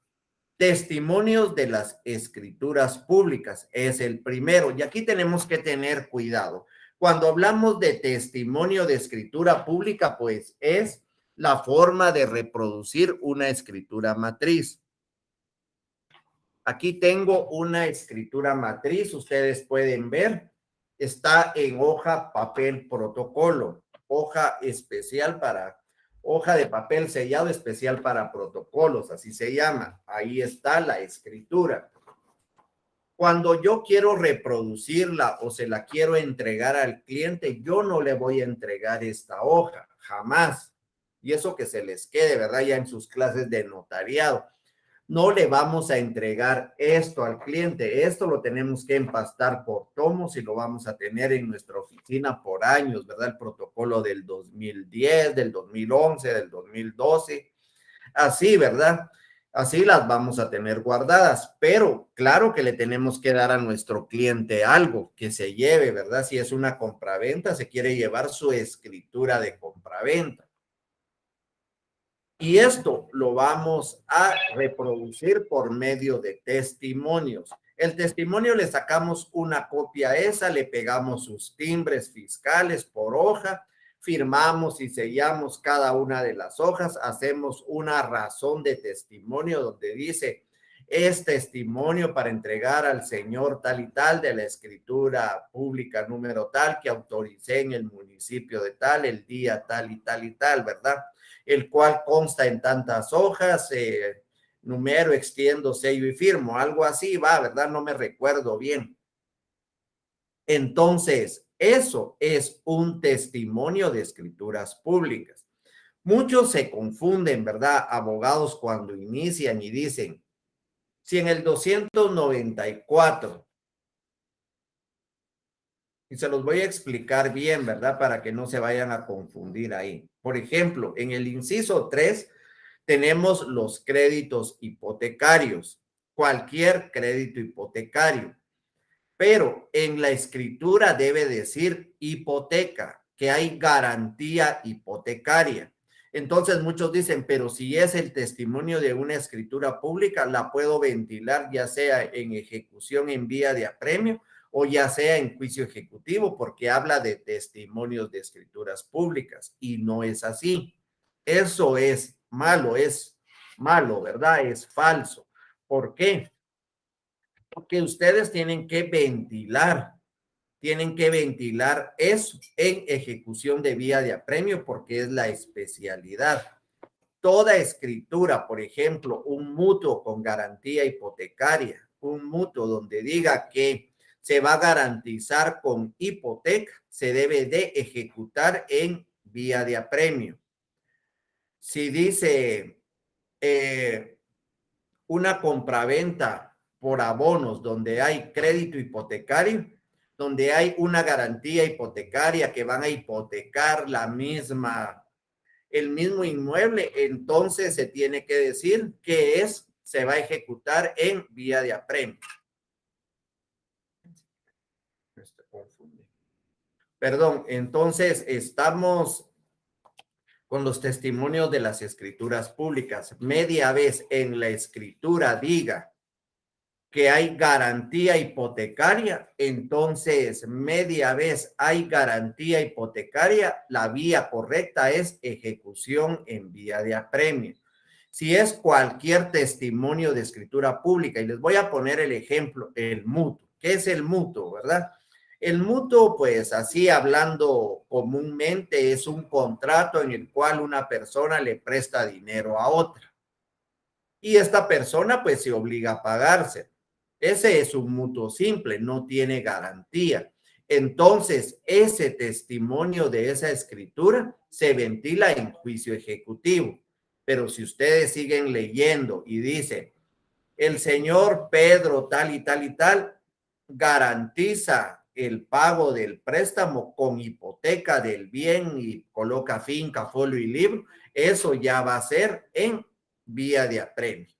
Testimonios de las escrituras públicas es el primero. Y aquí tenemos que tener cuidado. Cuando hablamos de testimonio de escritura pública, pues es la forma de reproducir una escritura matriz. Aquí tengo una escritura matriz, ustedes pueden ver, está en hoja papel protocolo, hoja especial hoja de papel sellado especial para protocolos, así se llama. Ahí está la escritura. Cuando yo quiero reproducirla o se la quiero entregar al cliente, yo no le voy a entregar esta hoja, jamás. Y eso que se les quede, ¿verdad? Ya en sus clases de notariado. No le vamos a entregar esto al cliente. Esto lo tenemos que empastar por tomos y lo vamos a tener en nuestra oficina por años, ¿verdad? El protocolo del 2010, del 2011, del 2012, así, ¿verdad? Así las vamos a tener guardadas, pero claro que le tenemos que dar a nuestro cliente algo que se lleve, ¿verdad? Si es una compraventa, se quiere llevar su escritura de compraventa. Y esto lo vamos a reproducir por medio de testimonios. El testimonio le sacamos una copia a esa, le pegamos sus timbres fiscales por hoja, firmamos y sellamos cada una de las hojas, hacemos una razón de testimonio donde dice, es testimonio para entregar al señor tal y tal de la escritura pública número tal que autoricé en el municipio de tal, el día tal y tal, ¿verdad? El cual consta en tantas hojas, número, extiendo, sello y firmo, algo así va, ¿verdad? No me recuerdo bien. Entonces, eso es un testimonio de escrituras públicas. Muchos se confunden, ¿verdad? Abogados cuando inician y dicen, si en el 294, y se los voy a explicar bien, ¿verdad? Para que no se vayan a confundir ahí. Por ejemplo, en el inciso 3 tenemos los créditos hipotecarios, cualquier crédito hipotecario, pero en la escritura debe decir hipoteca, que hay garantía hipotecaria. Entonces muchos dicen, pero si es el testimonio de una escritura pública, la puedo ventilar ya sea en ejecución en vía de apremio o ya sea en juicio ejecutivo, porque habla de testimonios de escrituras públicas y no es así. Eso es malo, ¿verdad? Es falso. ¿Por qué? Porque ustedes tienen que ventilar eso en ejecución de vía de apremio porque es la especialidad. Toda escritura, por ejemplo, un mutuo con garantía hipotecaria, un mutuo donde diga que se va a garantizar con hipoteca, se debe de ejecutar en vía de apremio. Si dice una compraventa por abonos donde hay crédito hipotecario, donde hay una garantía hipotecaria que van a hipotecar el mismo inmueble, entonces se tiene que decir que se va a ejecutar en vía de apremio. Perdón, entonces estamos con los testimonios de las escrituras públicas. Media vez en la escritura diga que hay garantía hipotecaria, entonces media vez hay garantía hipotecaria, la vía correcta es ejecución en vía de apremio. Si es cualquier testimonio de escritura pública, y les voy a poner el ejemplo, el mutuo. ¿Qué es el mutuo, verdad? El mutuo, pues así hablando comúnmente, es un contrato en el cual una persona le presta dinero a otra y esta persona pues se obliga a pagarse. Ese es un mutuo simple, no tiene garantía. Entonces, ese testimonio de esa escritura se ventila en juicio ejecutivo. Pero si ustedes siguen leyendo y dice, el señor Pedro tal y tal y tal garantiza el pago del préstamo con hipoteca del bien y coloca finca, folio y libro, eso ya va a ser en vía de apremio.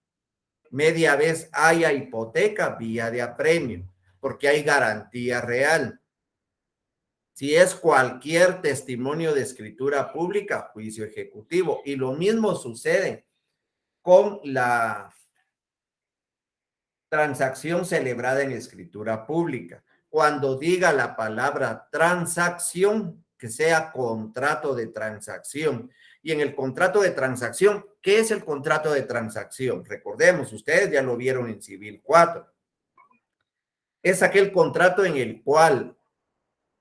Media vez haya hipoteca, vía de apremio, porque hay garantía real. Si es cualquier testimonio de escritura pública, juicio ejecutivo. Y lo mismo sucede con la transacción celebrada en escritura pública. Cuando diga la palabra transacción, que sea contrato de transacción. Y en el contrato de transacción, ¿qué es el contrato de transacción? Recordemos, ustedes ya lo vieron en Civil 4. Es aquel contrato en el cual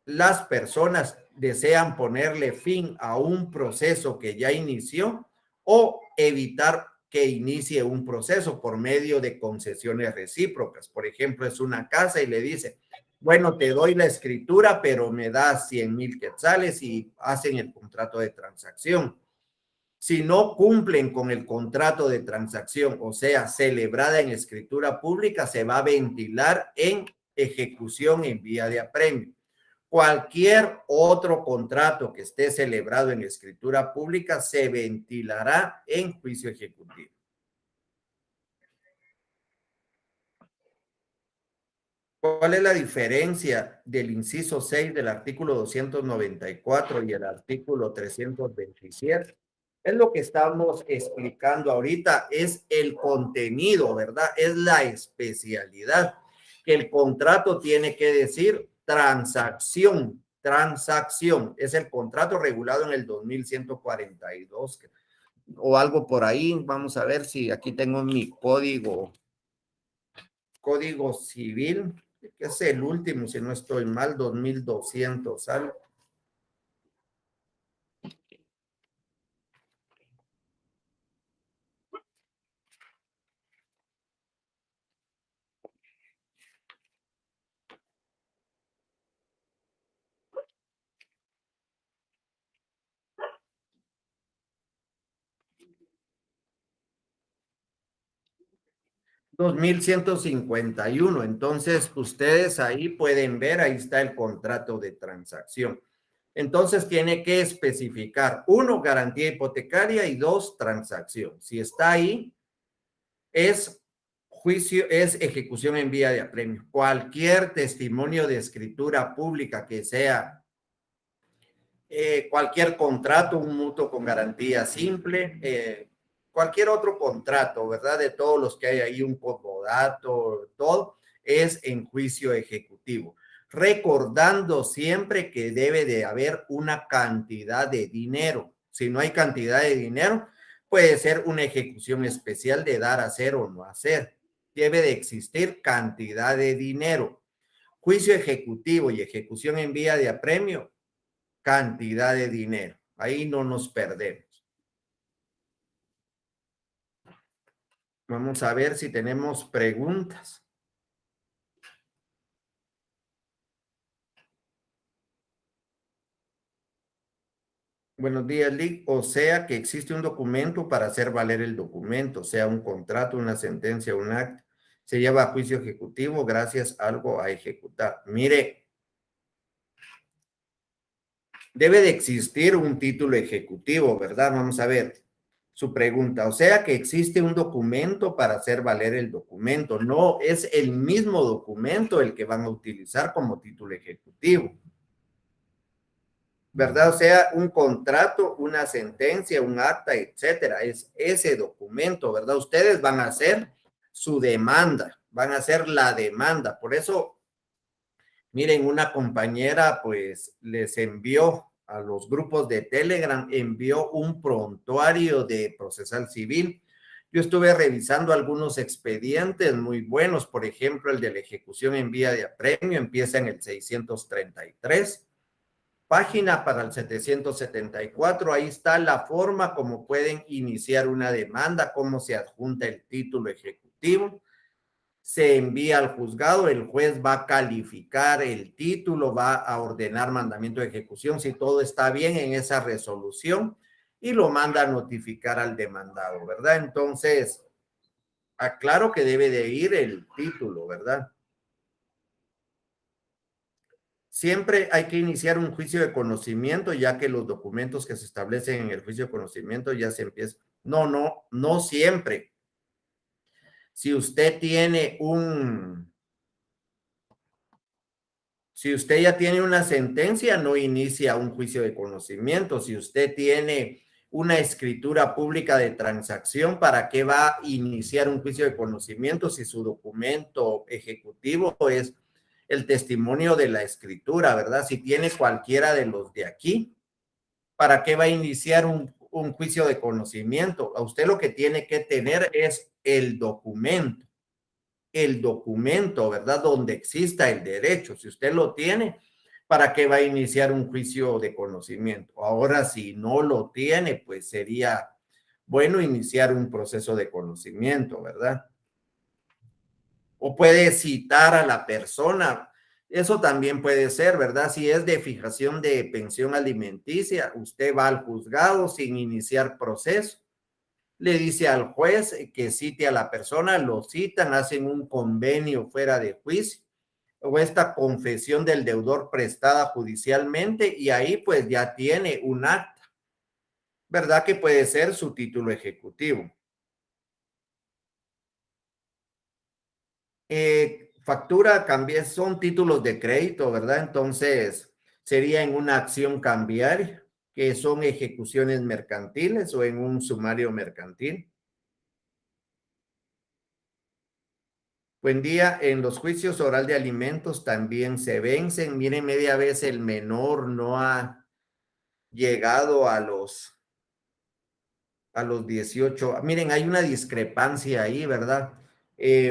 las personas desean ponerle fin a un proceso que ya inició o evitar que inicie un proceso por medio de concesiones recíprocas. Por ejemplo, es una casa y le dice, bueno, te doy la escritura, pero me das 100,000 quetzales y hacen el contrato de transacción. Si no cumplen con el contrato de transacción, o sea, celebrada en escritura pública, se va a ventilar en ejecución en vía de apremio. Cualquier otro contrato que esté celebrado en escritura pública se ventilará en juicio ejecutivo. ¿Cuál es la diferencia del inciso 6 del artículo 294 y el artículo 327? Es lo que estamos explicando ahorita, es el contenido, ¿verdad? Es la especialidad, que el contrato tiene que decir transacción, transacción, es el contrato regulado en el 2142 o algo por ahí. Vamos a ver si aquí tengo mi código civil, que es el último, si no estoy mal, 2200, ¿sale? 2151. Entonces, ustedes ahí pueden ver, ahí está el contrato de transacción. Entonces, tiene que especificar, 1, garantía hipotecaria y 2, transacción. Si está ahí, es juicio, es ejecución en vía de apremio. Cualquier testimonio de escritura pública que sea cualquier contrato, un mutuo con garantía simple, cualquier otro contrato, ¿verdad? De todos los que hay ahí, un comodato, todo, es en juicio ejecutivo. Recordando siempre que debe de haber una cantidad de dinero. Si no hay cantidad de dinero, puede ser una ejecución especial de dar, hacer o no hacer. Debe de existir cantidad de dinero. Juicio ejecutivo y ejecución en vía de apremio, cantidad de dinero. Ahí no nos perdemos. Vamos a ver si tenemos preguntas. Buenos días, Lick. O sea que existe un documento para hacer valer el documento, sea un contrato, una sentencia, un acta. Se lleva a juicio ejecutivo gracias a algo a ejecutar. Mire, debe de existir un título ejecutivo, ¿verdad? Vamos a ver su pregunta. O sea que existe un documento para hacer valer el documento. No es el mismo documento el que van a utilizar como título ejecutivo, ¿verdad? O sea, un contrato, una sentencia, un acta, etcétera. Es ese documento, ¿verdad? Ustedes van a hacer su demanda, van a hacer la demanda. Por eso, miren, una compañera pues les envió a los grupos de Telegram, envió un prontuario de procesal civil Yo estuve revisando algunos expedientes muy buenos, por ejemplo, el de la ejecución en vía de apremio empieza en el 633, página para el 774, ahí está la forma como pueden iniciar una demanda, cómo se adjunta el título ejecutivo, se envía al juzgado, el juez va a calificar el título, va a ordenar mandamiento de ejecución si todo está bien en esa resolución y lo manda a notificar al demandado, ¿verdad? Entonces, aclaro que debe de ir el título, ¿verdad? Siempre hay que iniciar un juicio de conocimiento, ya que los documentos que se establecen en el juicio de conocimiento ya se empiezan. No siempre. Si usted tiene si usted ya tiene una sentencia, no inicia un juicio de conocimiento. Si usted tiene una escritura pública de transacción, ¿para qué va a iniciar un juicio de conocimiento si su documento ejecutivo es el testimonio de la escritura, ¿verdad? Si tiene cualquiera de los de aquí, ¿para qué va a iniciar un juicio de conocimiento? A usted lo que tiene que tener es el documento, ¿verdad? Donde exista el derecho. Si usted lo tiene, ¿para qué va a iniciar un juicio de conocimiento? Ahora, si no lo tiene, pues sería bueno iniciar un proceso de conocimiento, ¿verdad? O puede citar a la persona. Eso también puede ser, ¿verdad? Si es de fijación de pensión alimenticia, usted va al juzgado sin iniciar proceso, le dice al juez que cite a la persona, lo citan, hacen un convenio fuera de juicio o esta confesión del deudor prestada judicialmente y ahí pues ya tiene un acta, ¿verdad? Que puede ser su título ejecutivo. Factura, cambia, son títulos de crédito, ¿verdad? Entonces sería en una acción cambiaria, que son ejecuciones mercantiles o en un sumario mercantil. Buen día. En los juicios oral de alimentos también se vencen. Miren, media vez el menor no ha llegado a los 18. Miren, hay una discrepancia ahí, ¿verdad?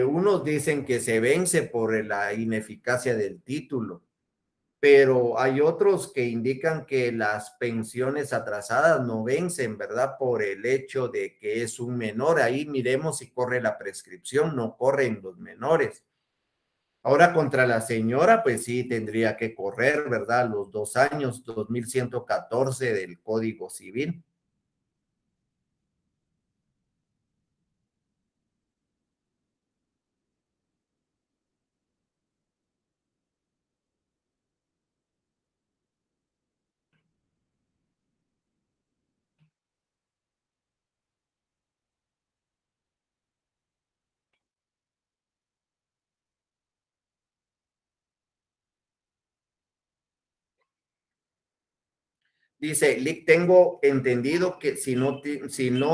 Unos dicen que se vence por la ineficacia del título, pero hay otros que indican que las pensiones atrasadas no vencen, ¿verdad? Por el hecho de que es un menor. Ahí miremos si corre la prescripción, no corren los menores. Ahora contra la señora, pues sí, tendría que correr, ¿verdad? Los 2 años, 2114 del Código Civil. Dice, Lick, tengo entendido que si no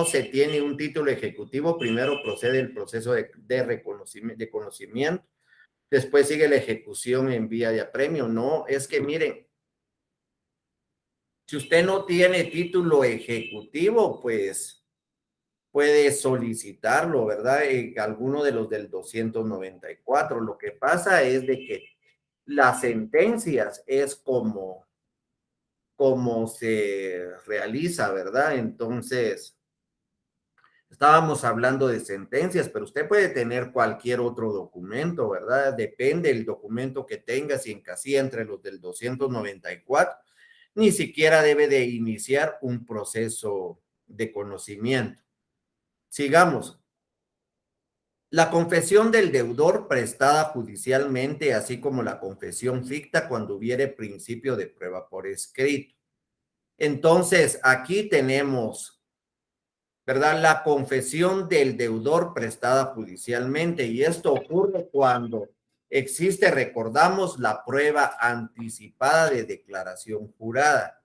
se tiene un título ejecutivo, primero procede el proceso de conocimiento, después sigue la ejecución en vía de apremio. No, es que miren, si usted no tiene título ejecutivo, pues puede solicitarlo, ¿verdad? Alguno de los del 294. Lo que pasa es de que las sentencias es como se realiza, ¿verdad? Entonces, estábamos hablando de sentencias, pero usted puede tener cualquier otro documento, ¿verdad? Depende del documento que tenga, si encasilla entre los del 294, ni siquiera debe de iniciar un proceso de conocimiento. Sigamos. La confesión del deudor prestada judicialmente, así como la confesión ficta cuando hubiere principio de prueba por escrito. Entonces, aquí tenemos, ¿verdad? La confesión del deudor prestada judicialmente y esto ocurre cuando existe, recordamos, la prueba anticipada de declaración jurada.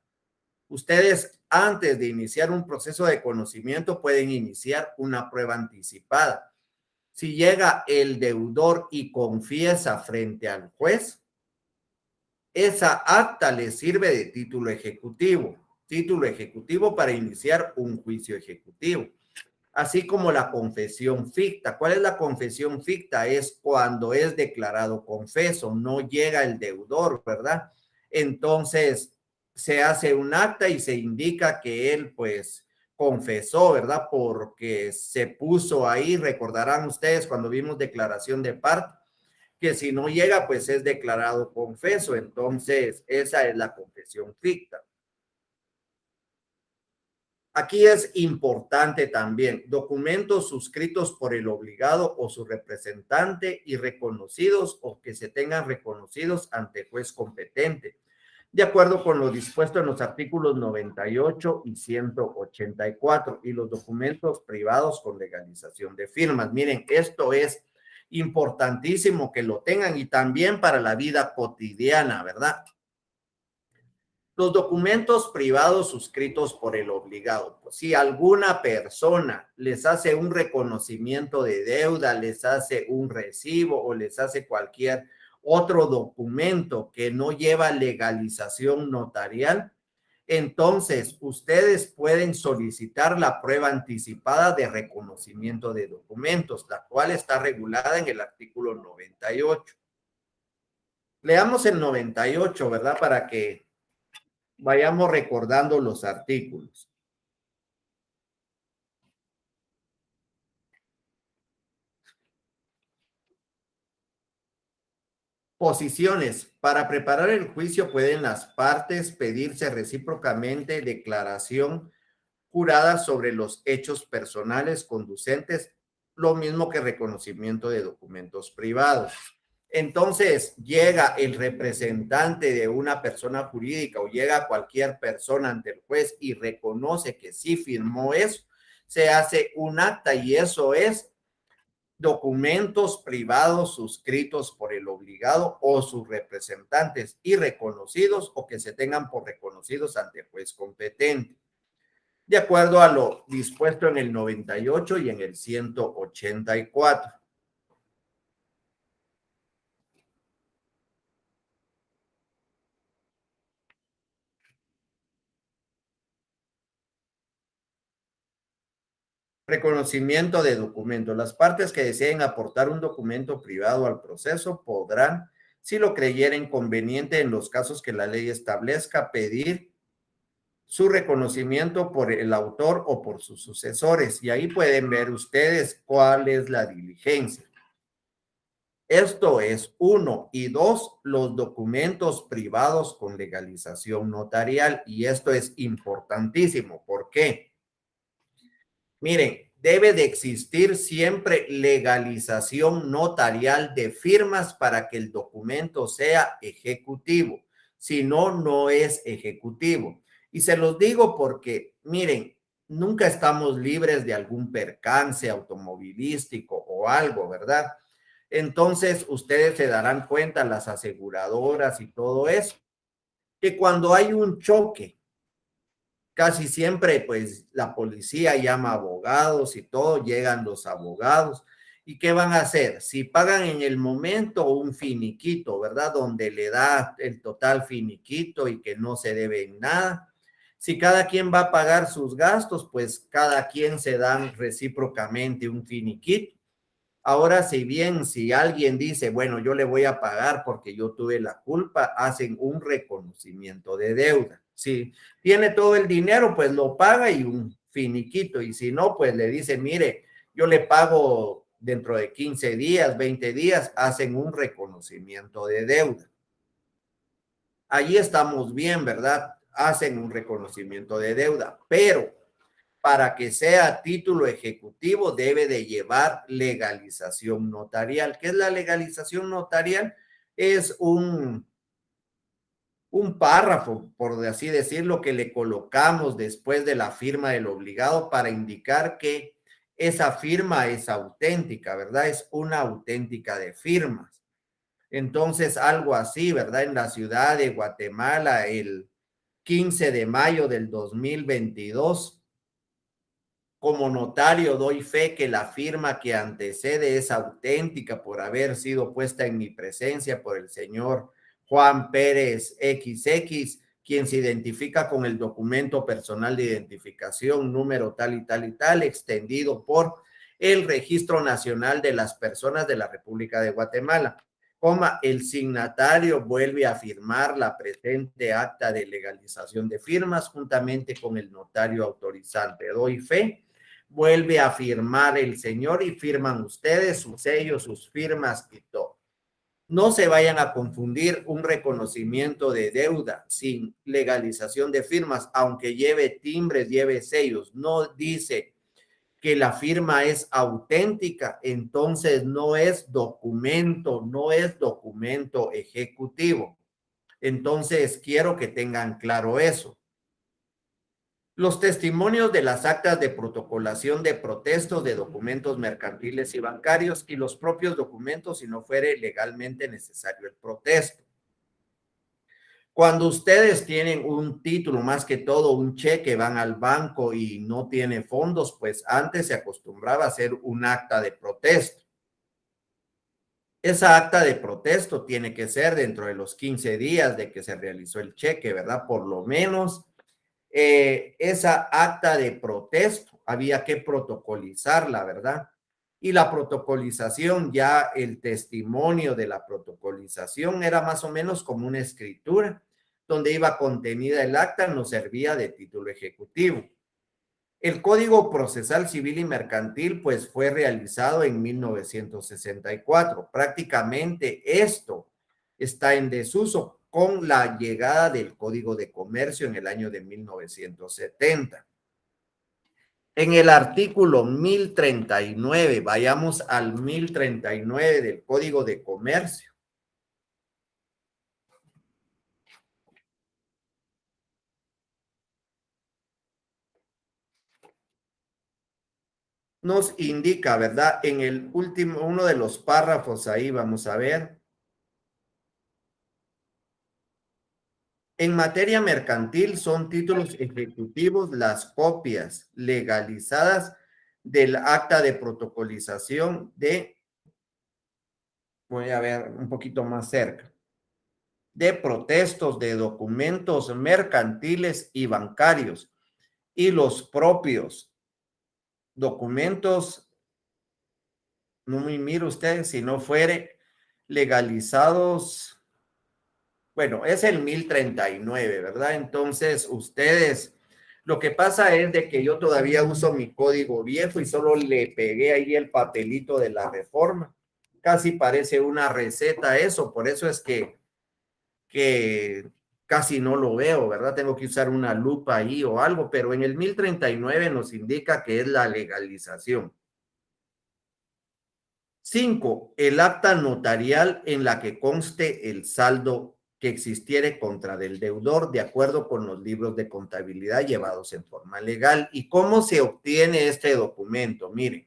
Ustedes, antes de iniciar un proceso de conocimiento, pueden iniciar una prueba anticipada. Si llega el deudor y confiesa frente al juez, esa acta le sirve de título ejecutivo para iniciar un juicio ejecutivo. así como la confesión ficta. ¿Cuál es la confesión ficta? Es cuando es declarado confeso, no llega el deudor, ¿verdad? Entonces se hace un acta y se indica que él pues confesó, ¿verdad? Porque se puso ahí, recordarán ustedes cuando vimos declaración de parte, que si no llega pues es declarado confeso. Entonces esa es la confesión ficta. Aquí es importante también documentos suscritos por el obligado o su representante y reconocidos o que se tengan reconocidos ante juez competente, de acuerdo con lo dispuesto en los artículos 98 y 184 y los documentos privados con legalización de firmas. Miren, esto es importantísimo que lo tengan y también para la vida cotidiana, ¿verdad? Los documentos privados suscritos por el obligado. Pues, si alguna persona les hace un reconocimiento de deuda, les hace un recibo o les hace cualquier otro documento que no lleva legalización notarial, entonces ustedes pueden solicitar la prueba anticipada de reconocimiento de documentos, la cual está regulada en el artículo 98. Leamos el 98, ¿verdad? Para que vayamos recordando los artículos. Posiciones. Para preparar el juicio pueden las partes pedirse recíprocamente declaración jurada sobre los hechos personales conducentes, lo mismo que reconocimiento de documentos privados. Entonces, llega el representante de una persona jurídica o llega cualquier persona ante el juez y reconoce que sí firmó eso, se hace un acta y eso es documentos privados suscritos por el obligado o sus representantes y reconocidos o que se tengan por reconocidos ante el juez competente, de acuerdo a lo dispuesto en el 98 y en el 184. Reconocimiento de documentos. Las partes que deseen aportar un documento privado al proceso podrán, si lo creyeren conveniente en los casos que la ley establezca, pedir su reconocimiento por el autor o por sus sucesores. Y ahí pueden ver ustedes cuál es la diligencia. Esto es uno. Y dos, los documentos privados con legalización notarial. Y esto es importantísimo. ¿Por qué? Miren, debe de existir siempre legalización notarial de firmas para que el documento sea ejecutivo. Si no, no es ejecutivo. Y se los digo porque, miren, nunca estamos libres de algún percance automovilístico o algo, ¿verdad? Entonces, ustedes se darán cuenta, las aseguradoras y todo eso, que cuando hay un choque, casi siempre pues la policía llama abogados y todo, llegan los abogados. ¿Y qué van a hacer? Si pagan en el momento un finiquito, ¿verdad? Donde le da el total finiquito y que no se debe en nada. Si cada quien va a pagar sus gastos, pues cada quien se dan recíprocamente un finiquito. Ahora, si alguien dice, bueno, yo le voy a pagar porque yo tuve la culpa, hacen un reconocimiento de deuda. Si tiene todo el dinero, pues lo paga y un finiquito. Y si no, pues le dice, mire, yo le pago dentro de 15 días, 20 días, hacen un reconocimiento de deuda. Allí estamos bien, ¿verdad? Hacen un reconocimiento de deuda, pero para que sea título ejecutivo debe de llevar legalización notarial. ¿Qué es la legalización notarial? Es un párrafo, por así decirlo, que le colocamos después de la firma del obligado para indicar que esa firma es auténtica, ¿verdad? Es una auténtica de firmas. Entonces, algo así, ¿verdad? En la ciudad de Guatemala, el 15 de mayo del 2022, como notario doy fe que la firma que antecede es auténtica por haber sido puesta en mi presencia por el señor Juan Pérez XX, quien se identifica con el documento personal de identificación número tal y tal y tal, extendido por el Registro Nacional de las Personas de la República de Guatemala, el signatario vuelve a firmar la presente acta de legalización de firmas juntamente con el notario autorizante. Doy fe, vuelve a firmar el señor y firman ustedes sus sellos, sus firmas y todo. No se vayan a confundir un reconocimiento de deuda sin legalización de firmas, aunque lleve timbres, lleve sellos. No dice que la firma es auténtica, entonces no es documento, no es documento ejecutivo. Entonces, quiero que tengan claro eso. Los testimonios de las actas de protocolación de protestos de documentos mercantiles y bancarios y los propios documentos si no fuere legalmente necesario el protesto. Cuando ustedes tienen un título, más que todo un cheque, van al banco y no tiene fondos, pues antes se acostumbraba a hacer un acta de protesto. Esa acta de protesto tiene que ser dentro de los 15 días de que se realizó el cheque, ¿verdad? Por lo menos esa acta de protesto había que protocolizarla, ¿verdad? Y la protocolización, ya el testimonio de la protocolización era más o menos como una escritura donde iba contenida el acta, nos servía de título ejecutivo. El Código Procesal Civil y Mercantil, pues, fue realizado en 1964. Prácticamente esto está en desuso con la llegada del Código de Comercio en el año de 1970. En el artículo 1039, vayamos al 1039 del Código de Comercio. Nos indica, ¿verdad? En el último, uno de los párrafos ahí, vamos a ver. En materia mercantil son títulos ejecutivos las copias legalizadas del acta de protocolización voy a ver un poquito más cerca, de protestos de documentos mercantiles y bancarios y los propios documentos, no me mire usted, si no fuere legalizados. Bueno, es el 1039, ¿verdad? Entonces, ustedes, lo que pasa es de que yo todavía uso mi código viejo y solo le pegué ahí el papelito de la reforma. Casi parece una receta eso, por eso es que casi no lo veo, ¿verdad? Tengo que usar una lupa ahí o algo, pero en el 1039 nos indica que es la legalización. 5. El acta notarial en la que conste el saldo que existiere contra del deudor de acuerdo con los libros de contabilidad llevados en forma legal. ¿Y cómo se obtiene este documento? Miren,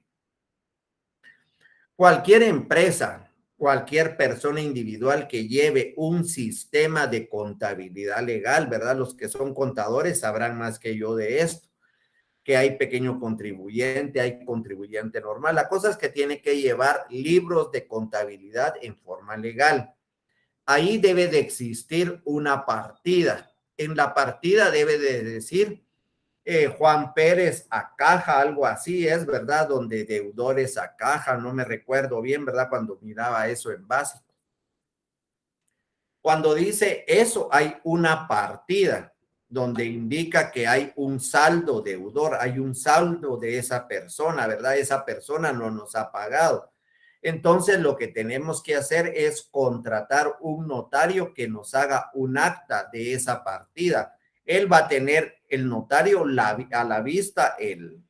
cualquier empresa, cualquier persona individual que lleve un sistema de contabilidad legal, ¿verdad? Los que son contadores sabrán más que yo de esto, que hay pequeño contribuyente, hay contribuyente normal. La cosa es que tiene que llevar libros de contabilidad en forma legal. Ahí debe de existir una partida. En la partida debe de decir Juan Pérez a caja, algo así es, ¿verdad? Donde deudores a caja, no me recuerdo bien, ¿verdad? Cuando miraba eso en básico. Cuando dice eso, hay una partida donde indica que hay un saldo deudor, hay un saldo de esa persona, ¿verdad? Esa persona no nos ha pagado. Entonces, lo que tenemos que hacer es contratar un notario que nos haga un acta de esa partida. Él va a tener, el notario a la vista el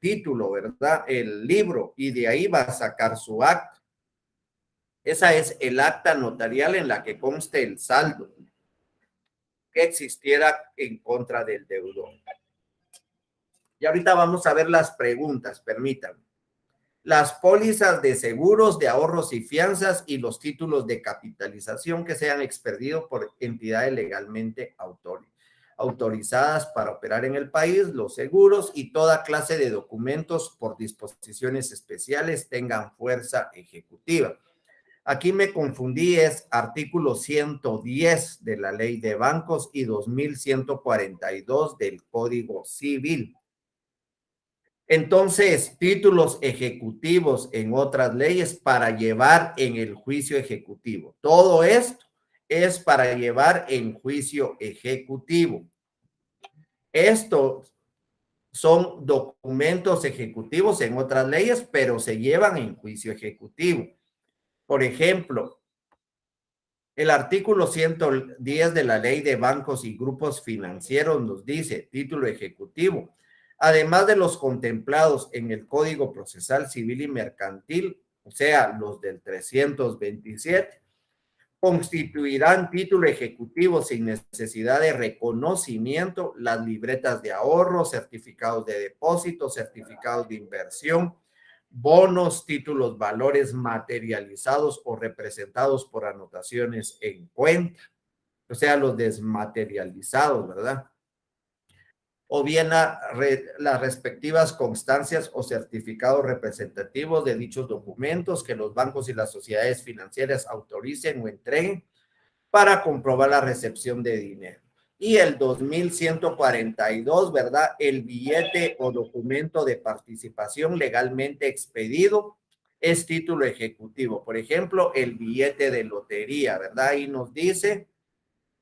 título, ¿verdad? El libro, y de ahí va a sacar su acta. Esa es el acta notarial en la que conste el saldo que existiera en contra del deudor. Y ahorita vamos a ver las preguntas, permítanme. Las pólizas de seguros, de ahorros y fianzas y los títulos de capitalización que sean expedidos por entidades legalmente autorizadas para operar en el país, los seguros y toda clase de documentos por disposiciones especiales tengan fuerza ejecutiva. Aquí me confundí, es artículo 110 de la Ley de Bancos y 2142 del Código Civil. Entonces, títulos ejecutivos en otras leyes para llevar en el juicio ejecutivo. Todo esto es para llevar en juicio ejecutivo. Esto son documentos ejecutivos en otras leyes, pero se llevan en juicio ejecutivo. Por ejemplo, el artículo 110 de la Ley de Bancos y Grupos Financieros nos dice, título ejecutivo, además de los contemplados en el Código Procesal Civil y Mercantil, o sea, los del 327, constituirán título ejecutivo sin necesidad de reconocimiento las libretas de ahorro, certificados de depósito, certificados de inversión, bonos, títulos, valores materializados o representados por anotaciones en cuenta, o sea, los desmaterializados, ¿verdad? O bien las respectivas constancias o certificados representativos de dichos documentos que los bancos y las sociedades financieras autoricen o entreguen para comprobar la recepción de dinero. Y el 2142, ¿verdad? El billete o documento de participación legalmente expedido es título ejecutivo. Por ejemplo, el billete de lotería, ¿verdad? Ahí nos dice,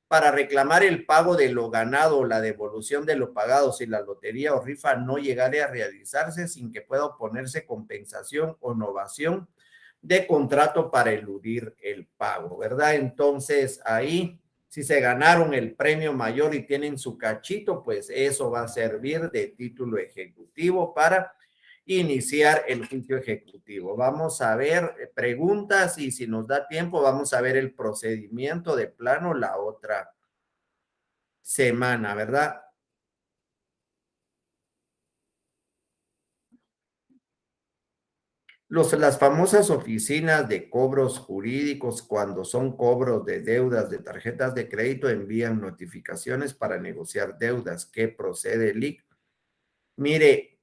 para reclamar el pago de lo ganado o la devolución de lo pagado si la lotería o rifa no llegare a realizarse sin que pueda oponerse compensación o novación de contrato para eludir el pago, ¿verdad? Entonces ahí, si se ganaron el premio mayor y tienen su cachito, pues eso va a servir de título ejecutivo para iniciar el juicio ejecutivo. Vamos a ver preguntas y si nos da tiempo, vamos a ver el procedimiento de plano la otra semana, ¿verdad? Las famosas oficinas de cobros jurídicos, cuando son cobros de deudas de tarjetas de crédito, envían notificaciones para negociar deudas. ¿Qué procede el IC? Mire,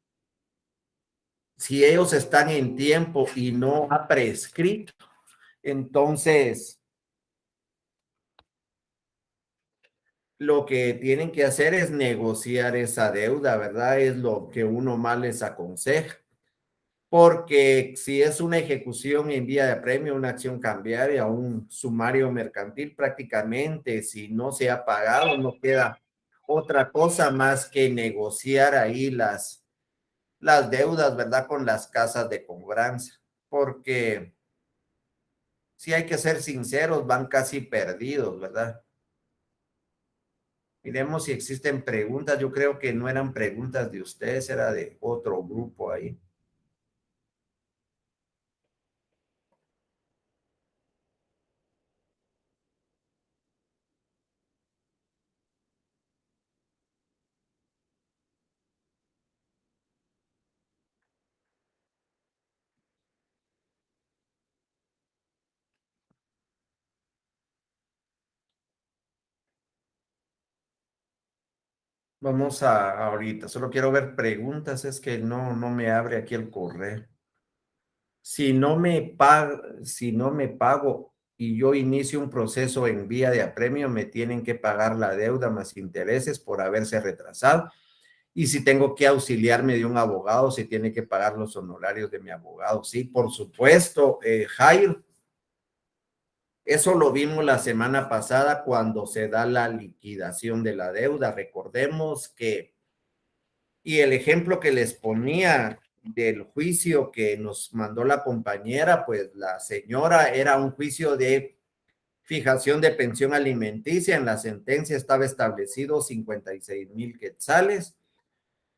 si ellos están en tiempo y no ha prescrito, entonces lo que tienen que hacer es negociar esa deuda, ¿verdad? Es lo que uno más les aconseja. Porque si es una ejecución en vía de apremio, una acción cambiaria, un sumario mercantil, prácticamente si no se ha pagado, no queda otra cosa más que negociar ahí las deudas, ¿verdad? Con las casas de cobranza. Porque si hay que ser sinceros, van casi perdidos, ¿verdad? Miremos si existen preguntas. Yo creo que no eran preguntas de ustedes, era de otro grupo ahí. Vamos a ahorita, solo quiero ver preguntas, es que no me abre aquí el correo. Si no me pago y yo inicio un proceso en vía de apremio, me tienen que pagar la deuda más intereses por haberse retrasado. Y si tengo que auxiliarme de un abogado, si tiene que pagar los honorarios de mi abogado. Sí, por supuesto, Jair, eso lo vimos la semana pasada cuando se da la liquidación de la deuda. Recordemos que y el ejemplo que les ponía del juicio que nos mandó la compañera, pues la señora era un juicio de fijación de pensión alimenticia. En la sentencia estaba establecido 56,000 quetzales,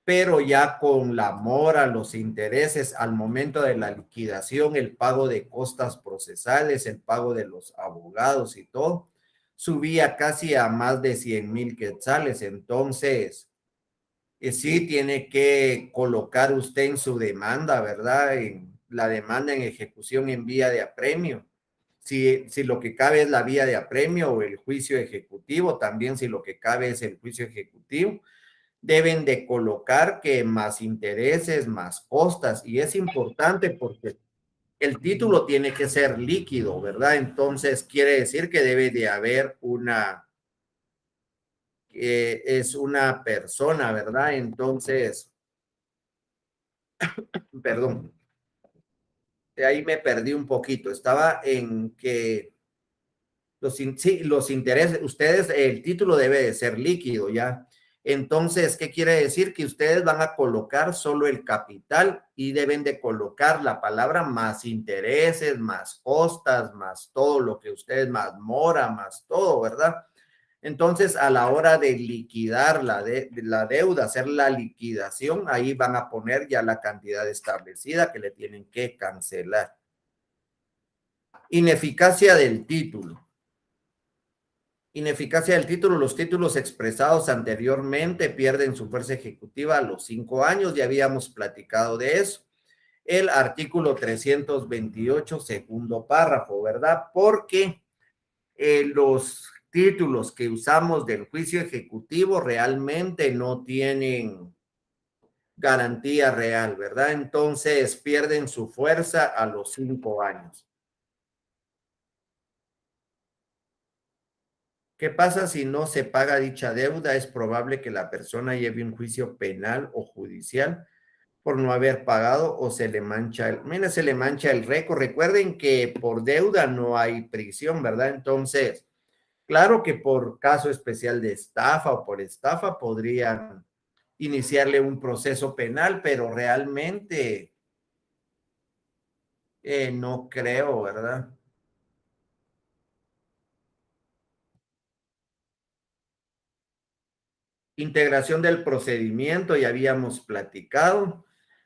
pero ya con la mora, los intereses al momento de la liquidación, el pago de costas procesales, el pago de los abogados y todo, subía casi a más de 100,000 quetzales. Entonces, sí tiene que colocar usted en su demanda, ¿verdad? En la demanda en ejecución en vía de apremio. Si lo que cabe es la vía de apremio o el juicio ejecutivo, también si lo que cabe es el juicio ejecutivo, deben de colocar que más intereses, más costas. Y es importante porque el título tiene que ser líquido, ¿verdad? Entonces quiere decir que debe de haber es una persona, ¿verdad? Entonces, perdón, de ahí me perdí un poquito. Estaba en que sí, los intereses, ustedes, el título debe de ser líquido, ¿ya? Entonces, ¿qué quiere decir? Que ustedes van a colocar solo el capital y deben de colocar la palabra más intereses, más costas, más todo lo que ustedes, más mora, más todo, ¿verdad? Entonces, a la hora de liquidar la deuda, hacer la liquidación, ahí van a poner ya la cantidad establecida que le tienen que cancelar. Ineficacia del título. Ineficacia del título. Los títulos expresados anteriormente pierden su fuerza ejecutiva a los 5 años. Ya habíamos platicado de eso. El artículo 328, segundo párrafo, ¿verdad? Porque los títulos que usamos del juicio ejecutivo realmente no tienen garantía real, ¿verdad? Entonces pierden su fuerza a los 5 años. ¿Qué pasa si no se paga dicha deuda? Es probable que la persona lleve un juicio penal o judicial por no haber pagado o se le mancha mira, se le mancha el récord. Recuerden que por deuda no hay prisión, ¿verdad? Entonces, claro que por caso especial de estafa o por estafa podrían iniciarle un proceso penal, pero realmente no creo, ¿verdad? Integración del procedimiento, ya habíamos platicado.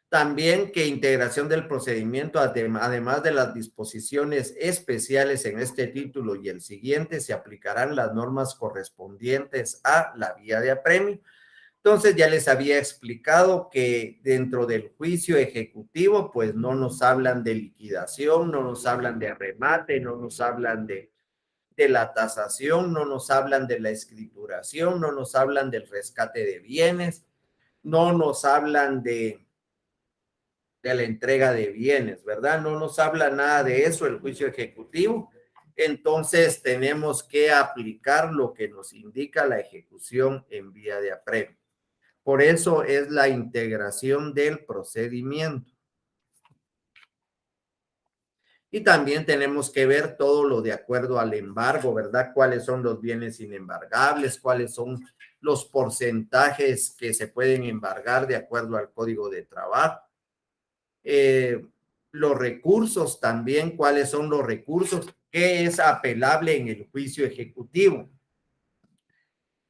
También que integración del procedimiento, además de las disposiciones especiales en este título y el siguiente, se aplicarán las normas correspondientes a la vía de apremio. Entonces ya les había explicado que dentro del juicio ejecutivo, pues no nos hablan de liquidación, no nos hablan de remate, no nos hablan de la tasación, no nos hablan de la escrituración, no nos hablan del rescate de bienes, no nos hablan de la entrega de bienes, ¿verdad? No nos habla nada de eso el juicio ejecutivo. Entonces tenemos que aplicar lo que nos indica la ejecución en vía de apremio. Por eso es la integración del procedimiento. Y también tenemos que ver todo lo de acuerdo al embargo, ¿verdad? ¿Cuáles son los bienes inembargables? ¿Cuáles son los porcentajes que se pueden embargar de acuerdo al Código de Trabajo? Los recursos también, ¿cuáles son los recursos? ¿Qué es apelable en el juicio ejecutivo?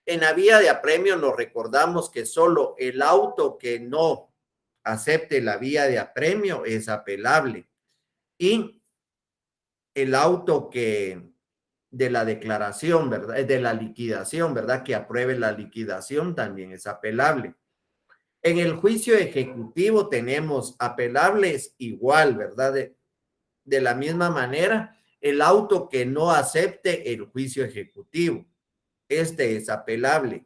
En la vía de apremio nos recordamos que solo el auto que no acepte la vía de apremio es apelable y el auto que de la declaración, ¿verdad? De la liquidación, ¿verdad? Que apruebe la liquidación también es apelable. En el juicio ejecutivo tenemos apelables igual, ¿verdad? De la misma manera, el auto que no acepte el juicio ejecutivo, este es apelable.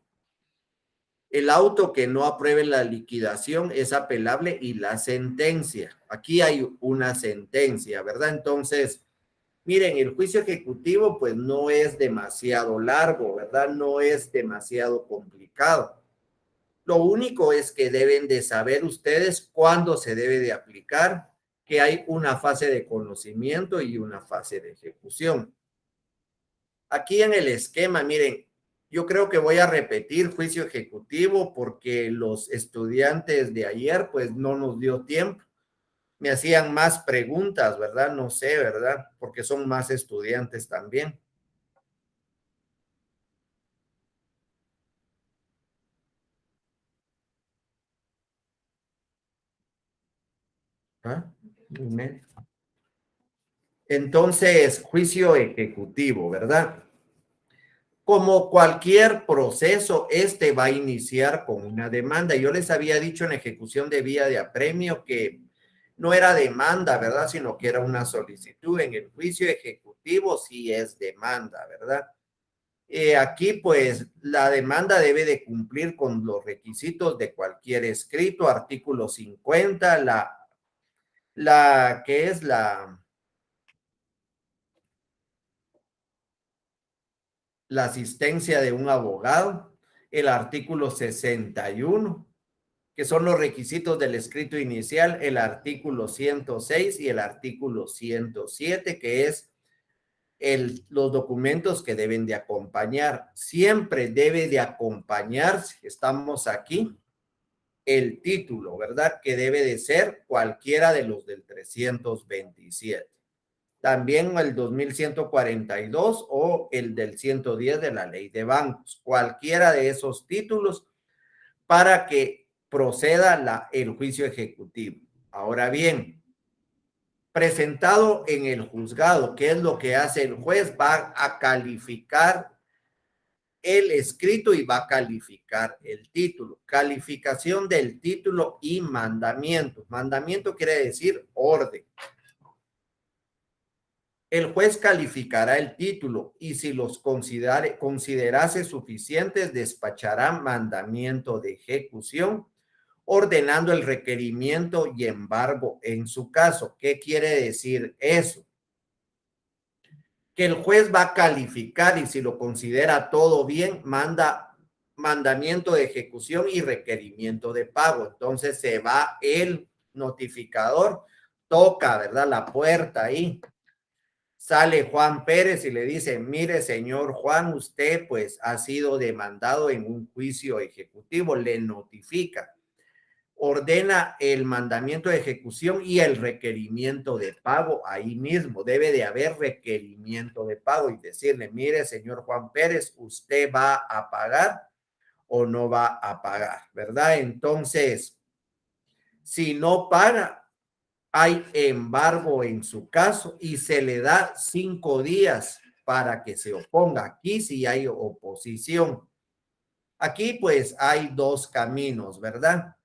El auto que no apruebe la liquidación es apelable y la sentencia. Aquí hay una sentencia, ¿verdad? Entonces, miren, el juicio ejecutivo pues no es demasiado largo, ¿verdad? No es demasiado complicado. Lo único es que deben de saber ustedes cuándo se debe de aplicar, que hay una fase de conocimiento y una fase de ejecución. Aquí en el esquema, miren, yo creo que voy a repetir juicio ejecutivo porque los estudiantes de ayer pues no nos dio tiempo. Me hacían más preguntas, ¿verdad? No sé, ¿verdad? Porque son más estudiantes también. ¿Ah? Entonces, juicio ejecutivo, ¿verdad? Como cualquier proceso, este va a iniciar con una demanda. Yo les había dicho en ejecución de vía de apremio que no era demanda, ¿verdad? Sino que era una solicitud. En el juicio ejecutivo sí es demanda, ¿verdad? Aquí, pues, la demanda debe de cumplir con los requisitos de cualquier escrito. Artículo 50, la que es la asistencia de un abogado, el artículo 61, que son los requisitos del escrito inicial, el artículo 106 y el artículo 107, que es los documentos que deben de acompañar. Siempre debe de acompañarse, estamos aquí, el título, ¿verdad? Que debe de ser cualquiera de los del 327. También el 2142 o el del 110 de la ley de bancos. Cualquiera de esos títulos para que proceda el juicio ejecutivo. Ahora bien, presentado en el juzgado, ¿qué es lo que hace el juez? Va a calificar el escrito y va a calificar el título. Calificación del título y mandamiento. Mandamiento quiere decir orden. El juez calificará el título y si los considerase suficientes, despachará mandamiento de ejecución, ordenando el requerimiento y embargo en su caso. ¿Qué quiere decir eso? Que el juez va a calificar y si lo considera todo bien, manda mandamiento de ejecución y requerimiento de pago. Entonces se va el notificador, toca, ¿verdad? La puerta ahí. Sale Juan Pérez y le dice, mire, señor Juan, usted pues ha sido demandado en un juicio ejecutivo, le notifica, ordena el mandamiento de ejecución y el requerimiento de pago ahí mismo. Debe de haber requerimiento de pago y decirle, mire, señor Juan Pérez, usted va a pagar o no va a pagar, ¿verdad? Entonces, si no paga, hay embargo en su caso y se le da 5 días para que se oponga. Aquí sí hay oposición. Aquí pues hay dos caminos, ¿verdad?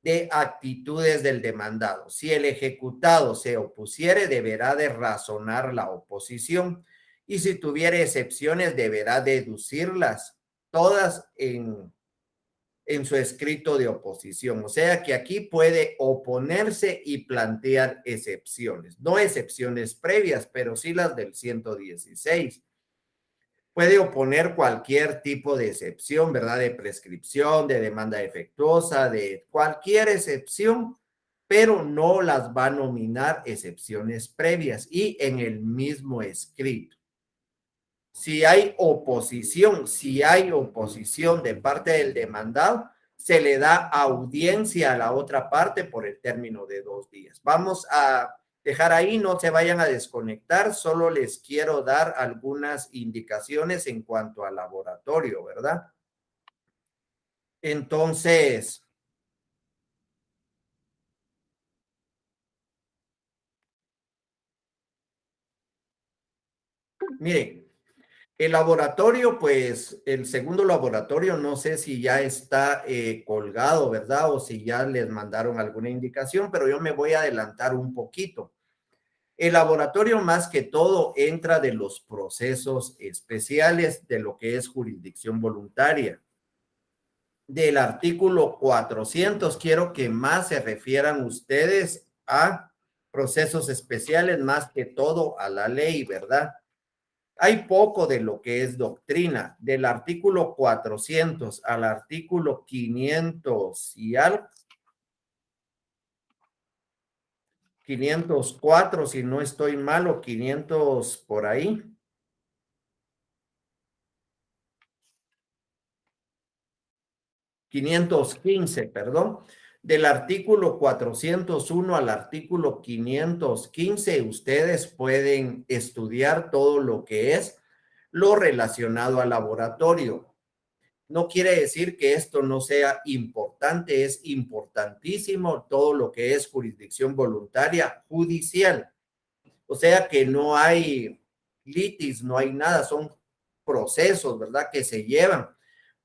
De actitudes del demandado. Si el ejecutado se opusiere, deberá de razonar la oposición y si tuviera excepciones, deberá deducirlas todas en su escrito de oposición. O sea que aquí puede oponerse y plantear excepciones. No excepciones previas, pero sí las del 116. Puede oponer cualquier tipo de excepción, ¿verdad? De prescripción, de demanda defectuosa, de cualquier excepción, pero no las va a nominar excepciones previas y en el mismo escrito. Si hay oposición de parte del demandado, se le da audiencia a la otra parte por el término de 2 días. Vamos a dejar ahí, no se vayan a desconectar, solo les quiero dar algunas indicaciones en cuanto al laboratorio, ¿verdad? Entonces, miren, el laboratorio, pues el segundo laboratorio, no sé si ya está colgado, ¿verdad? O si ya les mandaron alguna indicación, pero yo me voy a adelantar un poquito. El laboratorio más que todo entra de los procesos especiales de lo que es jurisdicción voluntaria. Del artículo 400, quiero que más se refieran ustedes a procesos especiales, más que todo a la ley, ¿verdad? Hay poco de lo que es doctrina. Del artículo 400 al artículo 500 y algo, 504, si no estoy mal, o 500 por ahí. 515, perdón. Del artículo 401 al artículo 515, ustedes pueden estudiar todo lo que es lo relacionado al laboratorio. No quiere decir que esto no sea importante, es importantísimo todo lo que es jurisdicción voluntaria judicial. O sea que no hay litis, no hay nada, son procesos, ¿verdad? Que se llevan.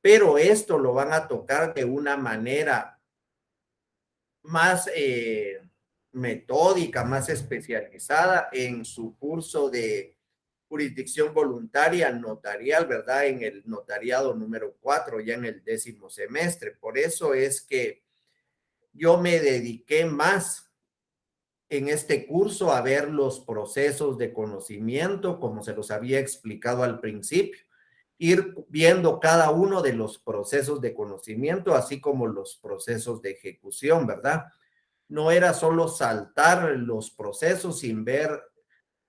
Pero esto lo van a tocar de una manera más metódica, más especializada en su curso de jurisdicción voluntaria notarial, ¿verdad? En el notariado número 4, ya en el 10º semestre. Por eso es que yo me dediqué más en este curso a ver los procesos de conocimiento, como se los había explicado al principio, ir viendo cada uno de los procesos de conocimiento, así como los procesos de ejecución, ¿verdad? No era solo saltar los procesos sin ver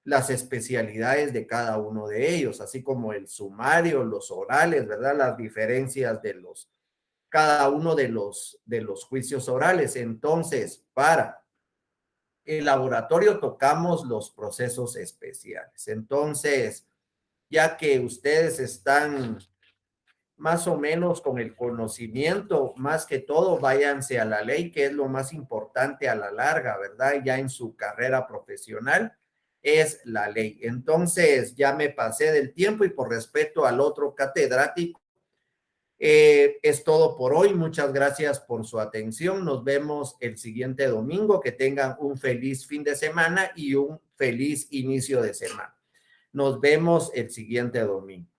las especialidades de cada uno de ellos, así como el sumario, los orales, ¿verdad? Las diferencias de cada uno de los juicios orales. Entonces, para el laboratorio tocamos los procesos especiales. Entonces, ya que ustedes están más o menos con el conocimiento, más que todo, váyanse a la ley, que es lo más importante a la larga, ¿verdad? Ya en su carrera profesional es la ley. Entonces, ya me pasé del tiempo y por respeto al otro catedrático, es todo por hoy. Muchas gracias por su atención. Nos vemos el siguiente domingo. Que tengan un feliz fin de semana y un feliz inicio de semana. Nos vemos el siguiente domingo.